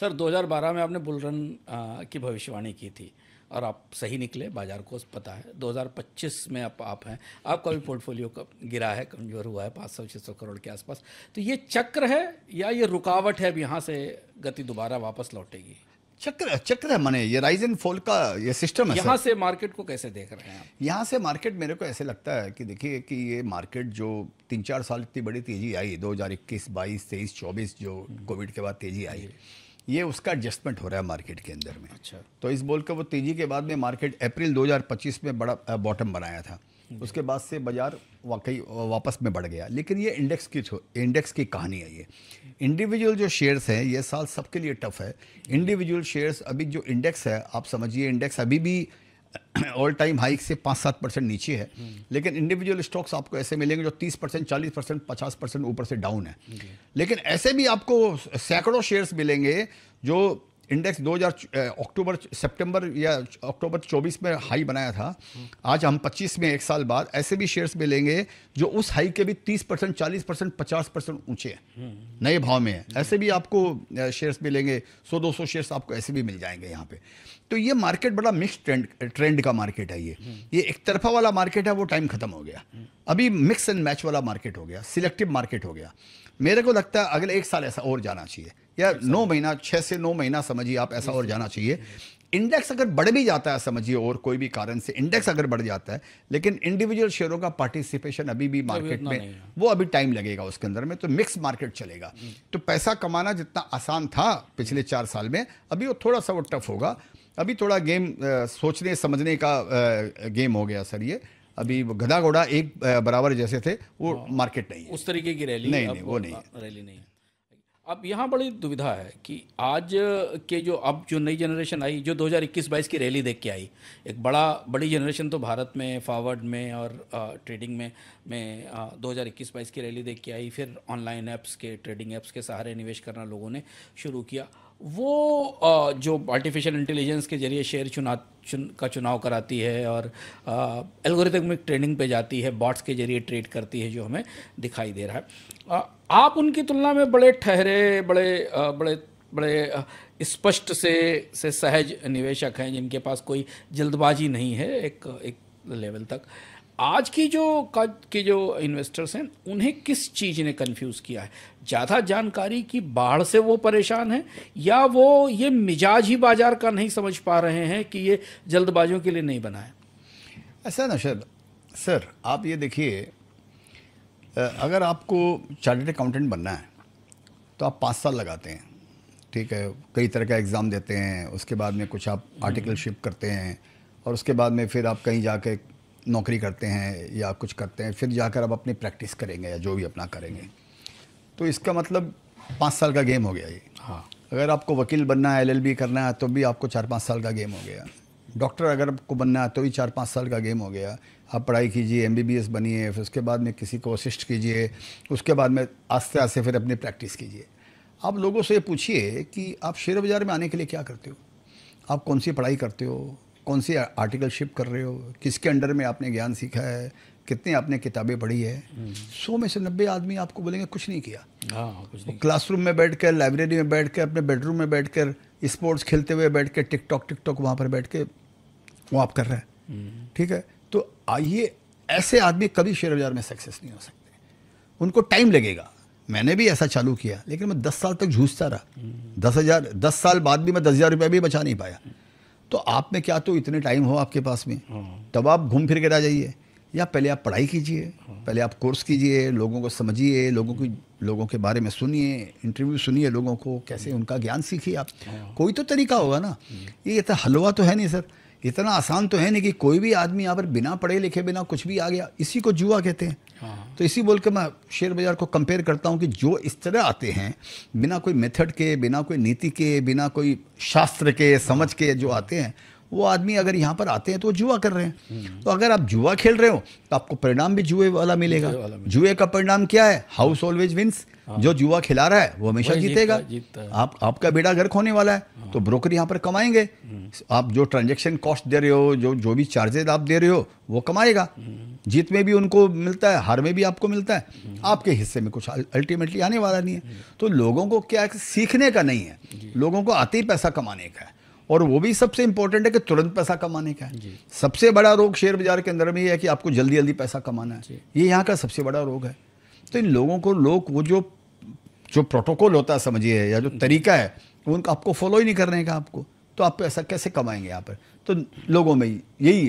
सर 2012 में आपने बुल रन की भविष्यवाणी की थी और आप सही निकले, बाजार को पता है। 2025 में आप हैं, आपका भी पोर्टफोलियो गिरा है, कमजोर हुआ है 500-600 करोड़ के आसपास। तो ये चक्र है या ये रुकावट है, अब यहाँ से गति दोबारा वापस लौटेगी? चक्र है, माने ये राइज एंड फॉल का ये सिस्टम है। यहाँ से मार्केट को कैसे देख रहे हैं आप? यहाँ से मार्केट मेरे को ऐसे लगता है कि देखिए कि ये मार्केट जो 3-4 साल इतनी बड़ी तेजी आई 2021, 22, 23, 24 जो कोविड के बाद तेजी आई, ये उसका एडजस्टमेंट हो रहा है मार्केट के अंदर में। अच्छा। तो इस बोल कर वो तेजी के बाद में मार्केट अप्रैल 2025 में बड़ा बॉटम बनाया था। उसके बाद से बाजार वाकई वापस में बढ़ गया। लेकिन ये इंडेक्स की कहानी है। ये इंडिविजुअल जो शेयर्स हैं ये साल सबके लिए टफ है। इंडिविजुअल शेयर्स अभी जो इंडेक्स है आप समझिए इंडेक्स अभी भी ऑल टाइम हाइक से 5-7% नीचे है। लेकिन इंडिविजुअल स्टॉक्स आपको ऐसे मिलेंगे जो 30%, 40%, 50% ऊपर से डाउन है। लेकिन ऐसे भी आपको सैकड़ों शेयर्स मिलेंगे जो इंडेक्स 2000 सितंबर या अक्टूबर 24 में हाई बनाया था। आज हम 25 में 1 साल बाद ऐसे भी शेयर्स मिलेंगे जो उस हाई के भी 30%, 40%, 50% ऊंचे हैं, नए भाव में है। ऐसे भी आपको शेयर्स मिलेंगे, 100-200 शेयर्स आपको ऐसे भी मिल जाएंगे यहाँ पे। तो ये मार्केट बड़ा मिक्स ट्रेंड का मार्केट है। ये एक तरफा वाला मार्केट है, वो टाइम खत्म हो गया। अभी मिक्स एंड मैच वाला मार्केट हो गया, सिलेक्टिव मार्केट हो गया। मेरे को लगता है अगले 1 साल ऐसा और जाना चाहिए, या 9 महीना, 6 से 9 महीना समझिए आप, ऐसा और जाना चाहिए। इंडेक्स अगर बढ़ भी जाता है समझिए और कोई भी कारण से इंडेक्स अगर बढ़ जाता है, लेकिन इंडिविजुअल शेयरों का पार्टिसिपेशन अभी भी मार्केट में वो अभी टाइम लगेगा उसके अंदर में, तो मिक्स मार्केट चलेगा। तो पैसा कमाना जितना आसान था पिछले 4 साल में, अभी वो थोड़ा सा वो टफ होगा। अभी थोड़ा गेम सोचने समझने का गेम हो गया सर। ये अभी गधा घोड़ा एक बराबर जैसे थे वो मार्केट नहीं है, उस तरीके की रैली नहीं, वो नहीं रैली नहीं है। अब यहाँ बड़ी दुविधा है कि आज के जो नई जनरेशन आई, जो 2021-22 की रैली देख के आई, एक बड़ी जनरेशन तो भारत में फॉरवर्ड में और ट्रेडिंग में 2021-22 की रैली देख के आई। फिर ऑनलाइन ऐप्स के, ट्रेडिंग ऐप्स के सहारे निवेश करना लोगों ने शुरू किया। वो जो आर्टिफिशियल इंटेलिजेंस के जरिए शेयर का चुनाव कराती है और एल्गोरिथमिक ट्रेडिंग पे जाती है, बॉट्स के जरिए ट्रेड करती है, जो हमें दिखाई दे रहा है। आप उनकी तुलना में बड़े ठहरे, बड़े स्पष्ट से सहज निवेशक हैं, जिनके पास कोई जल्दबाजी नहीं है, एक लेवल तक। आज की जो इन्वेस्टर्स हैं उन्हें किस चीज़ ने कंफ्यूज किया है? ज़्यादा जानकारी की बाढ़ से वो परेशान हैं, या वो ये मिजाज ही बाजार का नहीं समझ पा रहे हैं कि ये जल्दबाजियों के लिए नहीं बना है? ऐसा ना सर आप ये देखिए, अगर आपको चार्टर्ड अकाउंटेंट बनना है तो आप 5 साल लगाते हैं, ठीक है, कई तरह का एग्ज़ाम देते हैं, उसके बाद में कुछ आप आर्टिकलशिप करते हैं, और उसके बाद में फिर आप कहीं जाके नौकरी करते हैं या कुछ करते हैं, फिर जाकर आप अपनी प्रैक्टिस करेंगे या जो भी अपना करेंगे। तो इसका मतलब 5 साल का गेम हो गया ये। हाँ। अगर आपको वकील बनना है, LLB करना है, तो भी आपको 4-5 साल का गेम हो गया। डॉक्टर अगर आपको बनना है तो भी 4-5 साल का गेम हो गया। आप पढ़ाई कीजिए, MBBS बनिए, फिर उसके बाद में किसी को असिस्ट कीजिए, उसके बाद में आस्ते आस्ते फिर अपनी प्रैक्टिस कीजिए। आप लोगों से पूछिए कि आप शेयर बाज़ार में आने के लिए क्या करते हो, आप कौन सी पढ़ाई करते हो, कौन सी आर्टिकलशिप कर रहे हो, किसके अंडर में आपने ज्ञान सीखा है, कितनी आपने किताबें पढ़ी है। 100 में से 90 आदमी आपको बोलेंगे कुछ नहीं किया। हाँ, कुछ नहीं। क्लासरूम में बैठकर, लाइब्रेरी में बैठकर, अपने बेडरूम में बैठकर, स्पोर्ट्स खेलते हुए बैठ के टिकटॉक वहाँ पर बैठ के वो आप कर रहे हैं, ठीक है। तो आइए, ऐसे आदमी कभी शेयर बाजार में सक्सेस नहीं हो सकते, उनको टाइम लगेगा। मैंने भी ऐसा चालू किया, लेकिन मैं 10 साल तक जूझता रहा। 10 साल बाद भी मैं 10,000 रुपये भी बचा नहीं पाया। तो आप में क्या तो इतने टाइम हो आपके पास में, तब आप घूम फिर के आ जाइए, या पहले आप पढ़ाई कीजिए, पहले आप कोर्स कीजिए, लोगों को समझिए, लोगों के बारे में सुनिए, इंटरव्यू सुनिए, लोगों को कैसे उनका ज्ञान सीखिए आप। कोई तो तरीका होगा ना, ये इतना हलवा तो है नहीं सर, इतना आसान तो है नहीं कि कोई भी आदमी यहाँ पर बिना पढ़े लिखे, बिना कुछ भी आ गया। इसी को जुआ कहते हैं। तो इसी बोल के मैं शेयर बाजार को कंपेयर करता हूँ कि जो इस तरह आते हैं, बिना कोई मेथड के, बिना कोई नीति के, बिना कोई शास्त्र के समझ के जो आते हैं, वो आदमी अगर यहाँ पर आते हैं तो वो जुआ कर रहे हैं। तो अगर आप जुआ खेल रहे हो तो आपको परिणाम भी जुए वाला मिलेगा। जुए का परिणाम क्या है? House always wins. जो जुआ खिला रहा है वो हमेशा जीतेगा। आपका बेड़ा गर्क होने वाला है, तो ब्रोकर यहाँ पर कमाएंगे। आप जो ट्रांजैक्शन कॉस्ट दे रहे हो, जो भी चार्जेस आप दे रहे हो, वो कमाएगा। जीत में भी उनको मिलता है, हार में भी आपको मिलता है। आपके हिस्से में कुछ अल्टीमेटली आने वाला नहीं है। तो लोगों को क्या सीखने का नहीं है, लोगों को आते ही पैसा कमाने का है, और वो भी सबसे इंपॉर्टेंट है कि तुरंत पैसा कमाने का है। सबसे बड़ा रोग शेयर बाजार के अंदर में ये है कि आपको जल्दी जल्दी पैसा कमाना है। ये यहाँ का सबसे बड़ा रोग है। तो इन लोगों को वो जो प्रोटोकॉल होता है, समझिए, या जो तरीका है, उनको आपको फॉलो ही नहीं करने का आपको, तो आप पैसा कैसे कमाएंगे यहाँ पर? तो लोगों में यही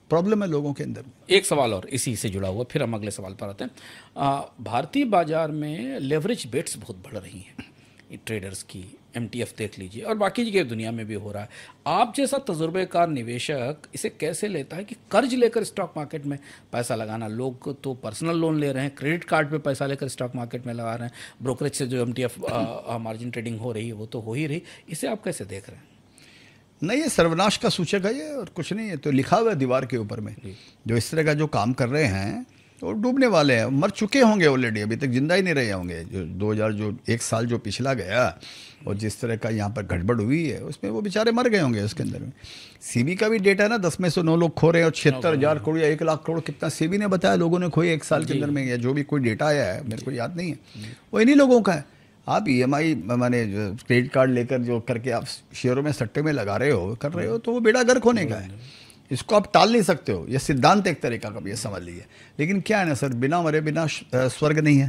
प्रॉब्लम है, लोगों के अंदर। एक सवाल और इसी से जुड़ा हुआ, फिर हम अगले सवाल पर आते हैं। भारतीय बाजार में लेवरेज बेट्स बहुत बढ़ रही हैं, ट्रेडर्स की। MTF देख लीजिए, और बाकी की दुनिया में भी हो रहा है। आप जैसा तजुर्बेकार निवेशक इसे कैसे लेता है कि कर्ज लेकर स्टॉक मार्केट में पैसा लगाना? लोग तो पर्सनल लोन ले रहे हैं, क्रेडिट कार्ड पे पैसा लेकर स्टॉक मार्केट में लगा रहे हैं, ब्रोकरेज से जो MTF मार्जिन ट्रेडिंग हो रही है वो तो हो ही रही। इसे आप कैसे देख रहे हैं? नहीं, ये सर्वनाश का सूचक है ये, और कुछ नहीं है। तो लिखा हुआ है दीवार के ऊपर में, जो इस तरह का जो काम कर रहे हैं वो डूबने वाले हैं, मर चुके होंगे ऑलरेडी, अभी तक जिंदा ही नहीं रहे होंगे। जो 2000 जो एक साल जो पिछला गया, और जिस तरह का यहाँ पर गड़बड़ हुई है, उसमें वो बेचारे मर गए होंगे उसके अंदर में। CB का भी डेटा ना, 10 में से 9 लोग खो रहे हैं, और 76,000 करोड़ या 1 लाख करोड़ कितना CB ने बताया लोगों ने खोए एक साल के अंदर में, या जो भी कोई डेटा आया है, मेरे को याद नहीं है, वो इन्हीं लोगों का है। आप EMI माने क्रेडिट कार्ड लेकर जो करके आप शेयरों में सट्टे में लगा रहे हो, कर रहे हो, तो वो बेड़ा गर्क होने का है। इसको आप टाल नहीं सकते हो। ये सिद्धांत एक तरीका का भी, ये समझ लीजिए। लेकिन क्या है ना सर, बिना मरे बिना स्वर्ग नहीं है।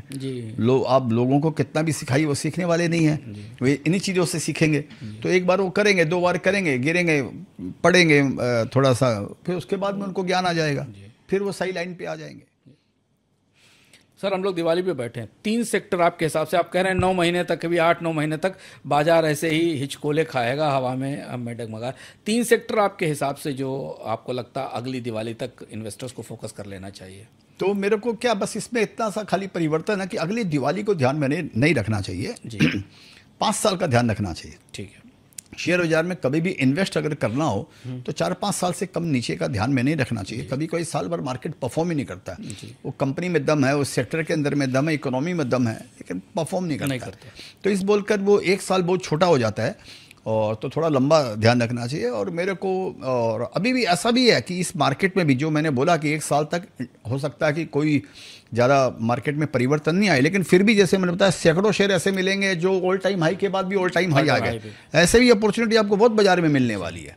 आप लोगों को कितना भी सिखाइए, वो सीखने वाले नहीं है। वो इन्हीं चीज़ों से सीखेंगे। तो एक बार वो करेंगे, 2 बार करेंगे, गिरेंगे, पढ़ेंगे थोड़ा सा, फिर उसके बाद में उनको ज्ञान आ जाएगा, फिर वो सही लाइन पे आ जाएंगे। सर, हम लोग दिवाली पे बैठे हैं, 3 सेक्टर आपके हिसाब से, आप कह रहे हैं 9 महीने तक, कभी 8-9 महीने तक बाजार ऐसे ही हिचकोले खाएगा, हवा में डगमगा। 3 सेक्टर आपके हिसाब से जो आपको लगता अगली दिवाली तक इन्वेस्टर्स को फोकस कर लेना चाहिए? तो मेरे को क्या, बस इसमें इतना सा खाली परिवर्तन है कि अगली दिवाली को ध्यान में नहीं रखना चाहिए जी। 5 साल का ध्यान रखना चाहिए। ठीक है। शेयर बाजार में कभी भी इन्वेस्ट अगर करना हो तो 4-5 साल से कम नीचे का ध्यान में नहीं रखना चाहिए। कभी कोई साल भर मार्केट परफॉर्म ही नहीं करता है। वो कंपनी में दम है, उस सेक्टर के अंदर में दम है, इकोनॉमी में दम है, लेकिन परफॉर्म नहीं करता। तो इस बोलकर वो एक साल बहुत छोटा हो जाता है, और तो थोड़ा लंबा ध्यान रखना चाहिए। और मेरे को, और अभी भी ऐसा भी है कि इस मार्केट में भी जो मैंने बोला कि 1 साल तक हो सकता है कि कोई ज़्यादा मार्केट में परिवर्तन नहीं आए, लेकिन फिर भी जैसे मैंने बताया सैकड़ों शेयर ऐसे मिलेंगे जो ऑल टाइम हाई के बाद भी ऑल टाइम हाई आ गए। ऐसे भी अपॉर्चुनिटी आपको बहुत बाजार में मिलने वाली है।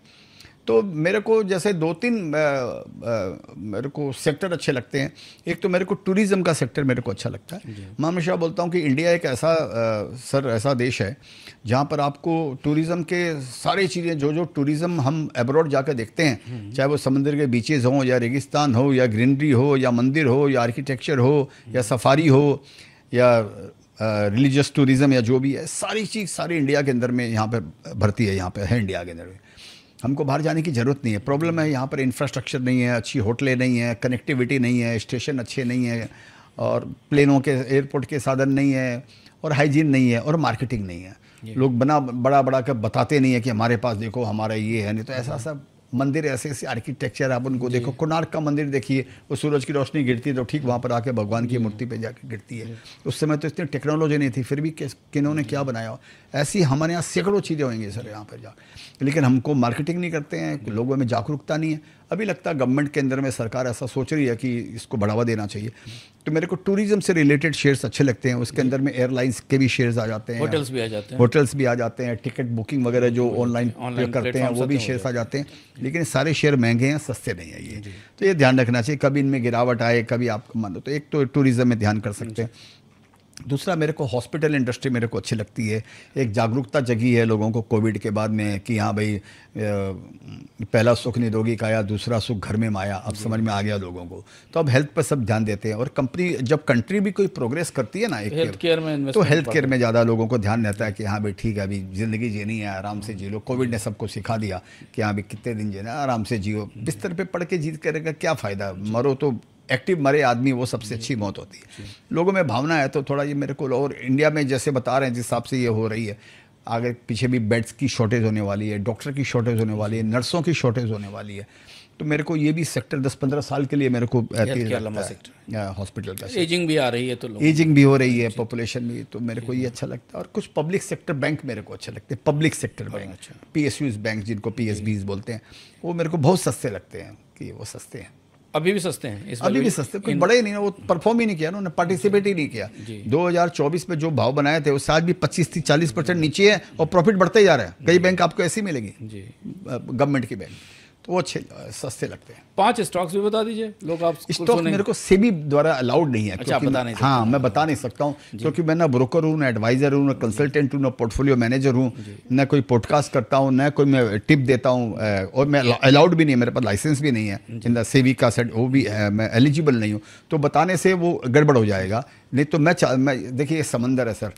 तो मेरे को जैसे दो तीन मेरे को सेक्टर अच्छे लगते हैं। एक तो मेरे को टूरिज्म का सेक्टर मेरे को अच्छा लगता है। मैं हमेशा बोलता हूँ कि इंडिया एक ऐसा ऐसा देश है जहाँ पर आपको टूरिज्म के सारी चीज़ें जो टूरिज्म हम अब्रॉड जाकर देखते हैं, चाहे वो समंदर के बीचेज हों या रेगिस्तान हो या ग्रीनरी हो या मंदिर हो या आर्किटेक्चर हो या सफारी हो या रिलीजियस टूरिज्म या जो भी है, सारी चीज़ सारी इंडिया के अंदर में यहाँ पर भरती है, यहाँ पे है इंडिया के अंदर में। हमको बाहर जाने की ज़रूरत नहीं है। प्रॉब्लम है यहाँ पर इंफ्रास्ट्रक्चर नहीं है, अच्छी होटलें नहीं है, कनेक्टिविटी नहीं है, स्टेशन अच्छे नहीं है, और प्लेनों के एयरपोर्ट के साधन नहीं है, और हाइजीन नहीं है, और मार्केटिंग नहीं है। लोग बड़ा बड़ा कर बताते नहीं है कि हमारे पास देखो हमारा ये है, नहीं तो ऐसा सब मंदिर ऐसे ऐसे आर्किटेक्चर आप उनको देखो। कोणार्क का मंदिर देखिए, वो सूरज की रोशनी गिरती है तो ठीक वहाँ पर आके भगवान की मूर्ति पे जाके गिरती है। उस समय तो इतनी टेक्नोलॉजी नहीं थी, फिर भी किन्होंने क्या बनाया। ऐसी हमारे यहाँ सैकड़ों चीज़ें होंगी सर यहाँ पर जा, लेकिन हमको मार्केटिंग नहीं करते हैं, लोगों में जागरूकता नहीं है। अभी लगता है गवर्नमेंट के अंदर में सरकार ऐसा सोच रही है कि इसको बढ़ावा देना चाहिए। तो मेरे को टूरिज्म से रिलेटेड शेयर्स अच्छे लगते हैं। उसके अंदर में एयरलाइंस के भी शेयर्स आ जाते हैं, होटल्स भी आ जाते हैं, टिकट बुकिंग वगैरह जो ऑनलाइन करते हैं वो भी शेयर्स आ जाते हैं। लेकिन सारे शेयर महंगे हैं, सस्ते नहीं है ये, तो ये ध्यान रखना चाहिए। कभी इनमें गिरावट आए, कभी आपको मान लो, तो एक तो टूरिज्म में ध्यान कर सकते हैं। दूसरा मेरे को हॉस्पिटल इंडस्ट्री मेरे को अच्छी लगती है। एक जागरूकता जगी है लोगों को कोविड के बाद में कि हाँ भाई पहला सुख निरोगी काया, दूसरा सुख घर में माया, अब समझ में आ गया लोगों को। तो अब हेल्थ पर सब ध्यान देते हैं, और कंपनी जब कंट्री भी कोई प्रोग्रेस करती है ना एक हेल्थ केयर में, तो हेल्थ केयर में ज़्यादा लोगों को ध्यान रहता है कि हाँ भाई ठीक है, अभी ज़िंदगी जीनी है, आराम से जी लो। कोविड ने सबको सिखा दिया कि हाँ भाई कितने दिन जीना, आराम से जियो। बिस्तर पर पड़ के जीत करेगा क्या फ़ायदा, मरो तो एक्टिव मरे आदमी, वो सबसे अच्छी मौत होती है। लोगों में भावना है तो थोड़ा ये मेरे को, और इंडिया में जैसे बता रहे हैं जिस हिसाब से ये हो रही है, आगे पीछे भी बेड्स की शॉर्टेज होने वाली है, डॉक्टर की शॉर्टेज होने वाली है, नर्सों की शॉर्टेज होने वाली है। तो मेरे को ये भी सेक्टर 10-15 साल के लिए मेरे को हॉस्पिटल का एजिंग भी आ रही है, तो एजिंग भी हो रही है, पॉपुलेशन भी, तो मेरे को ये अच्छा लगता है। और कुछ पब्लिक सेक्टर बैंक मेरे को अच्छे लगते हैं। Public sector bank, PSUs bank जिनको PSBs बोलते हैं, वो मेरे को बहुत सस्ते लगते हैं कि वो सस्ते हैं। अभी भी सस्ते हैं, इस अभी भी सस्ते, कोई बड़े ही नहीं, वो परफॉर्म ही नहीं किया, उन्होंने पार्टिसिपेट ही नहीं किया। 2024 में जो भाव बनाए थे उससे आज भी 25-30-40% नीचे है, और प्रॉफिट बढ़ते जा रहा है। कई बैंक आपको ऐसी मिलेगी गवर्नमेंट की बैंक, तो वो अच्छे सस्ते लगते हैं। 5 स्टॉक्स भी बता दीजिए, लोग आप स्टॉक मेरे को सेबी द्वारा अलाउड नहीं है। अच्छा, बता नहीं सकते? हाँ, मैं बता नहीं सकता हूँ, क्योंकि मैं ना ब्रोकर हूँ, ना एडवाइजर हूँ, ना कंसल्टेंट हूँ, ना पोर्टफोलियो मैनेजर हूँ, ना कोई पॉडकास्ट करता हूँ, ना कोई मैं टिप देता हूँ, और मैं अलाउड भी नहीं है, मेरे पास लाइसेंस भी नहीं है इन सेबी का सेट, वो भी मैं एलिजिबल नहीं हूँ। तो बताने से वो गड़बड़ हो जाएगा। नहीं तो मैं देखिए समंदर है सर,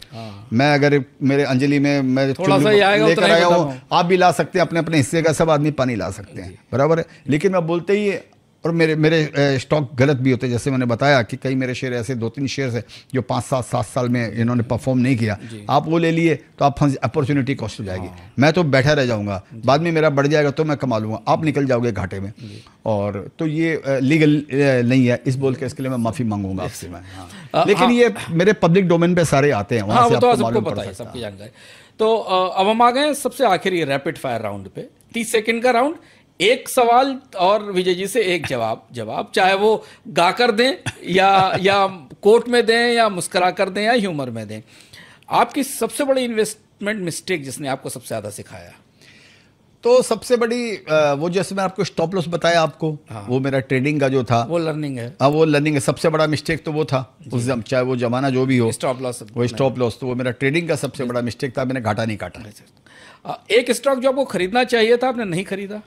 मैं अगर मेरे अंजलि में मैं लेकर आया हूँ, आप भी ला सकते हैं अपने अपने हिस्से का, सब आदमी पानी ला सकते हैं, बराबर है। लेकिन मैं बोलते ही, और मेरे स्टॉक गलत भी होते हैं। जैसे मैंने बताया कि कई मेरे शेयर ऐसे 2-3 शेयर है जो 5-7 साल में इन्होंने परफॉर्म नहीं किया, आप वो ले लिए तो आप अपॉर्चुनिटी कॉस्ट हो जाएगी। मैं तो बैठा रह जाऊंगा, बाद में मेरा बढ़ जाएगा तो मैं कमा लूंगा, आप निकल जाओगे घाटे में। और तो ये लीगल नहीं है, इस बोल के इसके लिए मैं माफ़ी मांगूंगा आपसे मैं। लेकिन ये मेरे पब्लिक डोमेन पे सारे आते हैं, वहाँ से आपको मालूम पड़ सकता है सबकी जानकारी। तो अब हम आ गए सबसे आखिरी रैपिड फायर राउंड पे, 30 सेकंड का राउंड, एक सवाल और विजय जी से एक जवाब, चाहे वो गा कर दें या कोर्ट में दें या मुस्कुरा कर दें या ह्यूमर में दें। आपकी सबसे बड़ी इन्वेस्टमेंट मिस्टेक जिसने आपको सबसे ज्यादा सिखाया? तो सबसे बड़ी वो जैसे मैं आपको स्टॉप लॉस बताया आपको, वो मेरा ट्रेडिंग का जो था वो लर्निंग है। हाँ, वो लर्निंग है। सबसे बड़ा मिस्टेक तो वो था उस चाहे वो जमाना जो भी हो, स्टॉप लॉस, वो स्टॉप लॉस, तो वो मेरा ट्रेडिंग का सबसे बड़ा मिस्टेक था, मैंने घाटा नहीं काटा। एक स्टॉक जो आपको खरीदना चाहिए था आपने नहीं खरीदा?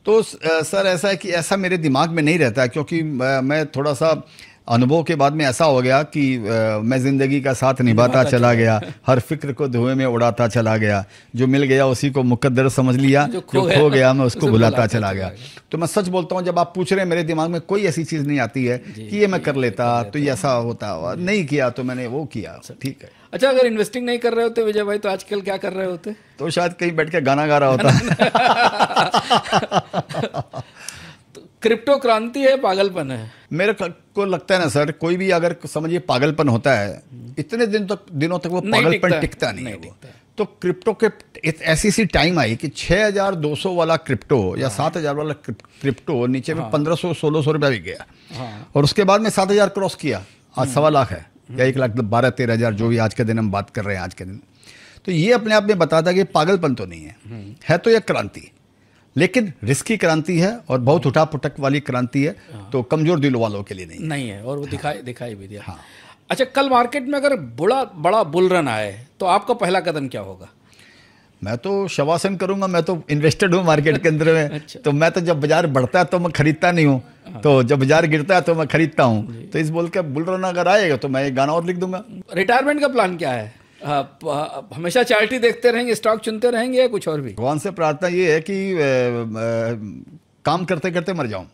तो सर ऐसा है कि ऐसा मेरे दिमाग में नहीं रहता है, क्योंकि मैं थोड़ा सा अनुभव के बाद में ऐसा हो गया कि मैं ज़िंदगी का साथ निभाता चला गया, हर फिक्र को धुएं में उड़ाता चला गया, जो मिल गया उसी को मुकद्दर समझ लिया, जो खो गया मैं उसको भुलाता चला गया। तो मैं सच बोलता हूँ, जब आप पूछ रहे हैं मेरे दिमाग में कोई ऐसी चीज़ नहीं आती है कि ये मैं कर लेता तो ये ऐसा होता, नहीं किया तो मैंने वो किया, ठीक है। अच्छा, अगर इन्वेस्टिंग नहीं कर रहे होते विजय भाई तो आजकल क्या कर रहे होते? तो शायद कहीं बैठ के गाना गा रहा होता। क्रिप्टो क्रांति है, पागलपन है? मेरे को लगता है ना सर, कोई भी अगर समझिए पागलपन होता है, इतने दिनों तक वो पागलपन टिकता नहीं है। तो क्रिप्टो के ऐसी सी टाइम आई कि 6,200 वाला क्रिप्टो या 7,000 वाला क्रिप्टो नीचे में 1,500-1,600 रुपया भी गया, और उसके बाद में 7,000 क्रॉस किया, आज 1.25 लाख है या 1,12,13,000 जो भी आज के दिन हम बात कर रहे हैं आज के दिन। तो ये अपने आप में बताता है कि पागलपन तो नहीं है, है तो यह क्रांति। लेकिन रिस्की क्रांति है और बहुत उठापटक वाली क्रांति है, तो कमजोर दिल वालों के लिए नहीं नहीं है, और वो दिखाई भी दिया। हाँ। अच्छा, कल मार्केट में अगर बड़ा बुल रन आए तो आपका पहला कदम क्या होगा? मैं तो शवासन करूंगा, मैं तो इन्वेस्टेड हूँ मार्केट के अंदर में। अच्छा। तो मैं तो जब बाजार बढ़ता है तो मैं खरीदता नहीं हूँ, तो जब बाजार गिरता है तो मैं खरीदता हूँ। तो इस बोल के बुल रन अगर आएगा तो मैं एक गाना और लिख दूंगा। रिटायरमेंट का प्लान क्या है? हमेशा चार्टी देखते रहेंगे, स्टॉक चुनते रहेंगे, या कुछ और भी? भगवान से प्रार्थना ये है कि काम करते करते मर जाऊं,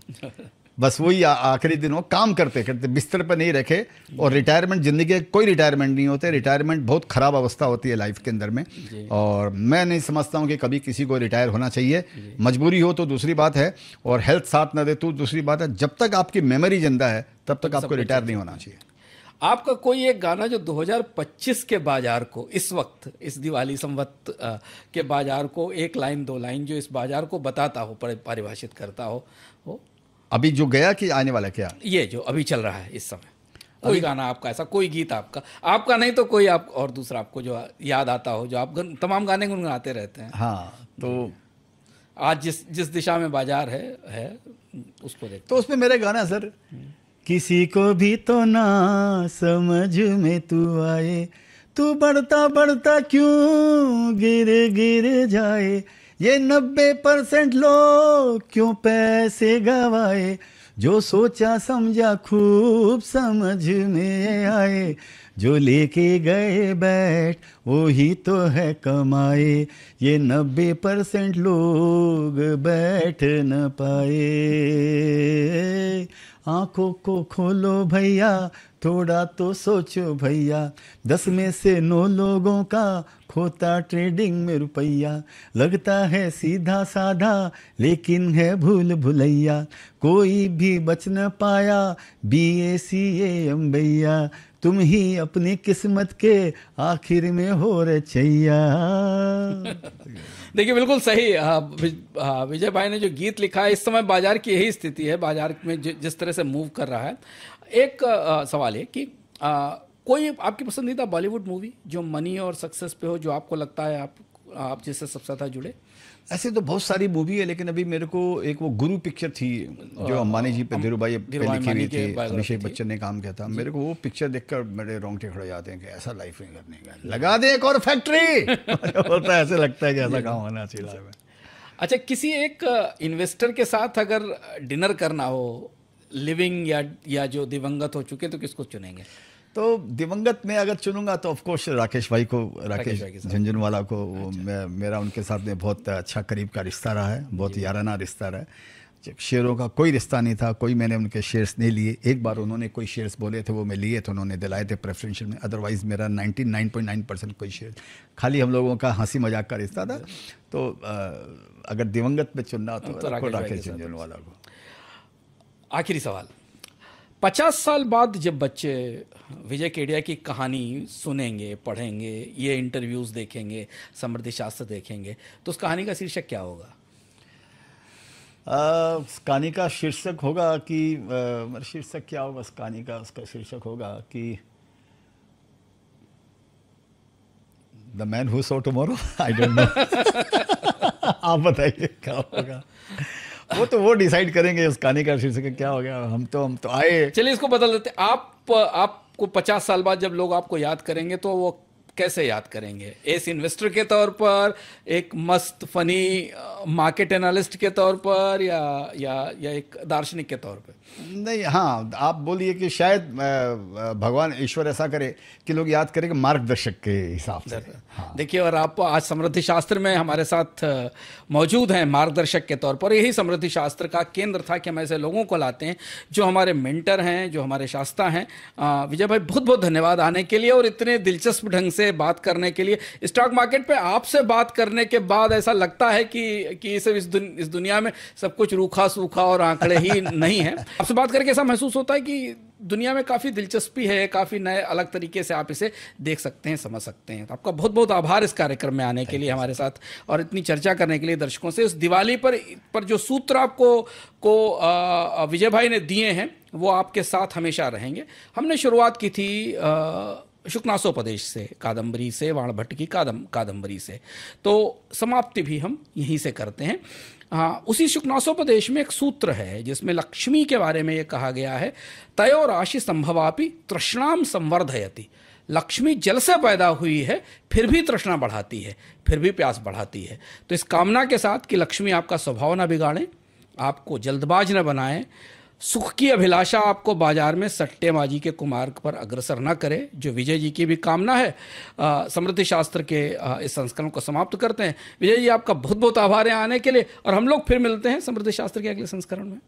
बस वही आखिरी दिन हो, काम करते करते बिस्तर पर नहीं रखे। और रिटायरमेंट, जिंदगी का कोई रिटायरमेंट नहीं होते, रिटायरमेंट बहुत खराब अवस्था होती है लाइफ के अंदर में। और मैं नहीं समझता हूँ कि कभी किसी को रिटायर होना चाहिए। मजबूरी हो तो दूसरी बात है, और हेल्थ साथ न दे तो दूसरी बात है। जब तक आपकी मेमोरी जिंदा है तब तक आपको रिटायर नहीं होना चाहिए। आपका कोई एक गाना जो 2025 के बाजार को, इस वक्त इस दिवाली संवत के बाजार को, एक लाइन दो लाइन जो इस बाजार को बताता हो, परिभाषित करता हो? अभी जो गया कि आने वाला, क्या ये जो अभी चल रहा है इस समय, कोई गाना आपका ऐसा, कोई गीत आपका नहीं तो कोई आप और दूसरा आपको जो याद आता हो, जो आप तमाम गाने गुनगुनाते रहते हैं? हाँ, तो आज जिस दिशा में बाजार है उसको देखते तो उसमें मेरे गाना सर, किसी को भी तो ना समझ में तू आए, तू बढ़ता बढ़ता क्यों गिर गिर जाए, ये 90% लोग क्यों पैसे गवाए, जो सोचा समझा खूब समझ में आए, जो लेके गए बैठ वो ही तो है कमाए, ये 90% लोग बैठ न पाए। आंखों को खोलो भैया, थोड़ा तो सोचो भैया, 10 में से 9 लोगों का खोता ट्रेडिंग में रुपया, लगता है सीधा साधा लेकिन है भूल भुलैया, कोई भी बच न पाया BACAM भैया, तुम ही अपनी किस्मत के आखिर में हो रचैया। देखिए, बिल्कुल सही। विजय भाई ने जो गीत लिखा है, इस समय बाजार की यही स्थिति है, बाजार में जिस तरह से मूव कर रहा है। एक सवाल है कि कोई आपकी पसंदीदा बॉलीवुड मूवी जो मनी और सक्सेस पे हो, जो आपको लगता है आप जिससे सबसे ज्यादा जुड़े? ऐसे तो बहुत सारी मूवी है, लेकिन अभी मेरे को एक वो गुरु पिक्चर थी जो अंबानी जी पे, धीरूभाई पे लिखी हुई थी, अभिषेक बच्चन ने काम किया था। मेरे को वो पिक्चर देखकर मेरे रोंगटे खड़े जाते हैं कि ऐसा लाइफ में करने का, लगा दे एक और फैक्ट्री बोलता है, ऐसे लगता है कि ऐसा काम होना चाहिए लाइफ में। अच्छा, किसी एक इन्वेस्टर के साथ अगर डिनर करना हो, लिविंग या जो दिवंगत हो चुके, तो किसको चुनेंगे? तो दिवंगत में अगर चुनूंगा तो ऑफकोर्स राकेश भाई को, राकेश झुनझुनवाला को। मेरा उनके साथ में बहुत अच्छा करीब का रिश्ता रहा है, बहुत याराना रिश्ता रहा है। शेयरों का कोई रिश्ता नहीं था, कोई मैंने उनके शेयर्स नहीं लिए। एक बार उन्होंने कोई शेयर्स बोले थे, वो मैं लिए थे, उन्होंने दिलाए थे प्रेफरेंशियल में। अदरवाइज मेरा 99.9% कोई शेयर, खाली हम लोगों का हंसी मजाक का रिश्ता था। तो अगर दिवंगत में चुनना तो राकेश झुनझुनवाला को। आखिरी सवाल, 50 साल बाद जब बच्चे विजय केडिया की कहानी सुनेंगे, पढ़ेंगे, ये इंटरव्यूज देखेंगे, समृद्धि शास्त्र देखेंगे, तो उस कहानी का शीर्षक क्या होगा? उस कहानी का शीर्षक होगा कि शीर्षक क्या होगा उस कहानी का? उसका शीर्षक होगा कि the man who saw tomorrow. I don't know, आप बताइए क्या होगा। वो डिसाइड करेंगे उस कहानी का शीर्षक क्या हो गया। हम तो आए। चलिए इसको बदल देते। आपको 50 साल बाद जब लोग आपको याद करेंगे तो वो कैसे याद करेंगे? एस इन्वेस्टर के तौर पर, एक मस्त फनी मार्केट एनालिस्ट के तौर पर, या एक दार्शनिक के तौर पर? नहीं, हाँ, आप बोलिए कि शायद भगवान ईश्वर ऐसा करे कि लोग याद करेंगे मार्गदर्शक के हिसाब से। हाँ। देखिए, और आप आज समृद्धि शास्त्र में हमारे साथ मौजूद हैं मार्गदर्शक के तौर पर। यही समृद्धि शास्त्र का केंद्र था कि हम ऐसे लोगों को लाते हैं जो हमारे मेंटर हैं, जो हमारे शास्ता हैं। विजय भाई, बहुत बहुत धन्यवाद आने के लिए और इतने दिलचस्प ढंग से बात करने के लिए। स्टॉक मार्केट पे आपसे बात करने के बाद ऐसा लगता है कि सिर्फ इस दुनिया में सब कुछ रूखा सूखा और आंकड़े ही नहीं है। आपसे बात करके ऐसा महसूस होता है कि दुनिया में काफ़ी दिलचस्पी है, काफ़ी नए अलग तरीके से आप इसे देख सकते हैं, समझ सकते हैं। तो आपका बहुत बहुत आभार इस कार्यक्रम में आने के लिए हमारे साथ और इतनी चर्चा करने के लिए दर्शकों से। इस दिवाली पर जो सूत्र विजय भाई ने दिए हैं वो आपके साथ हमेशा रहेंगे। हमने शुरुआत की थी शुकनासोपदेश से, कादंबरी से, वाणभट्ट की कादंबरी से। तो समाप्ति भी हम यहीं से करते हैं। हाँ, उसी शुकनासोपदेश में एक सूत्र है जिसमें लक्ष्मी के बारे में ये कहा गया है, तयो राशि संभवापि तृष्णाम संवर्धयति। लक्ष्मी जल से पैदा हुई है, फिर भी तृष्णा बढ़ाती है, फिर भी प्यास बढ़ाती है। तो इस कामना के साथ कि लक्ष्मी आपका स्वभाव न बिगाड़े, आपको जल्दबाज न बनाए, सुख की अभिलाषा आपको बाजार में सट्टेबाजी के कुमार्ग पर अग्रसर न करे, जो विजय जी की भी कामना है, समृद्धि शास्त्र के इस संस्करण को समाप्त करते हैं। विजय जी, आपका बहुत बहुत आभार है आने के लिए, और हम लोग फिर मिलते हैं समृद्धि शास्त्र के अगले संस्करण में।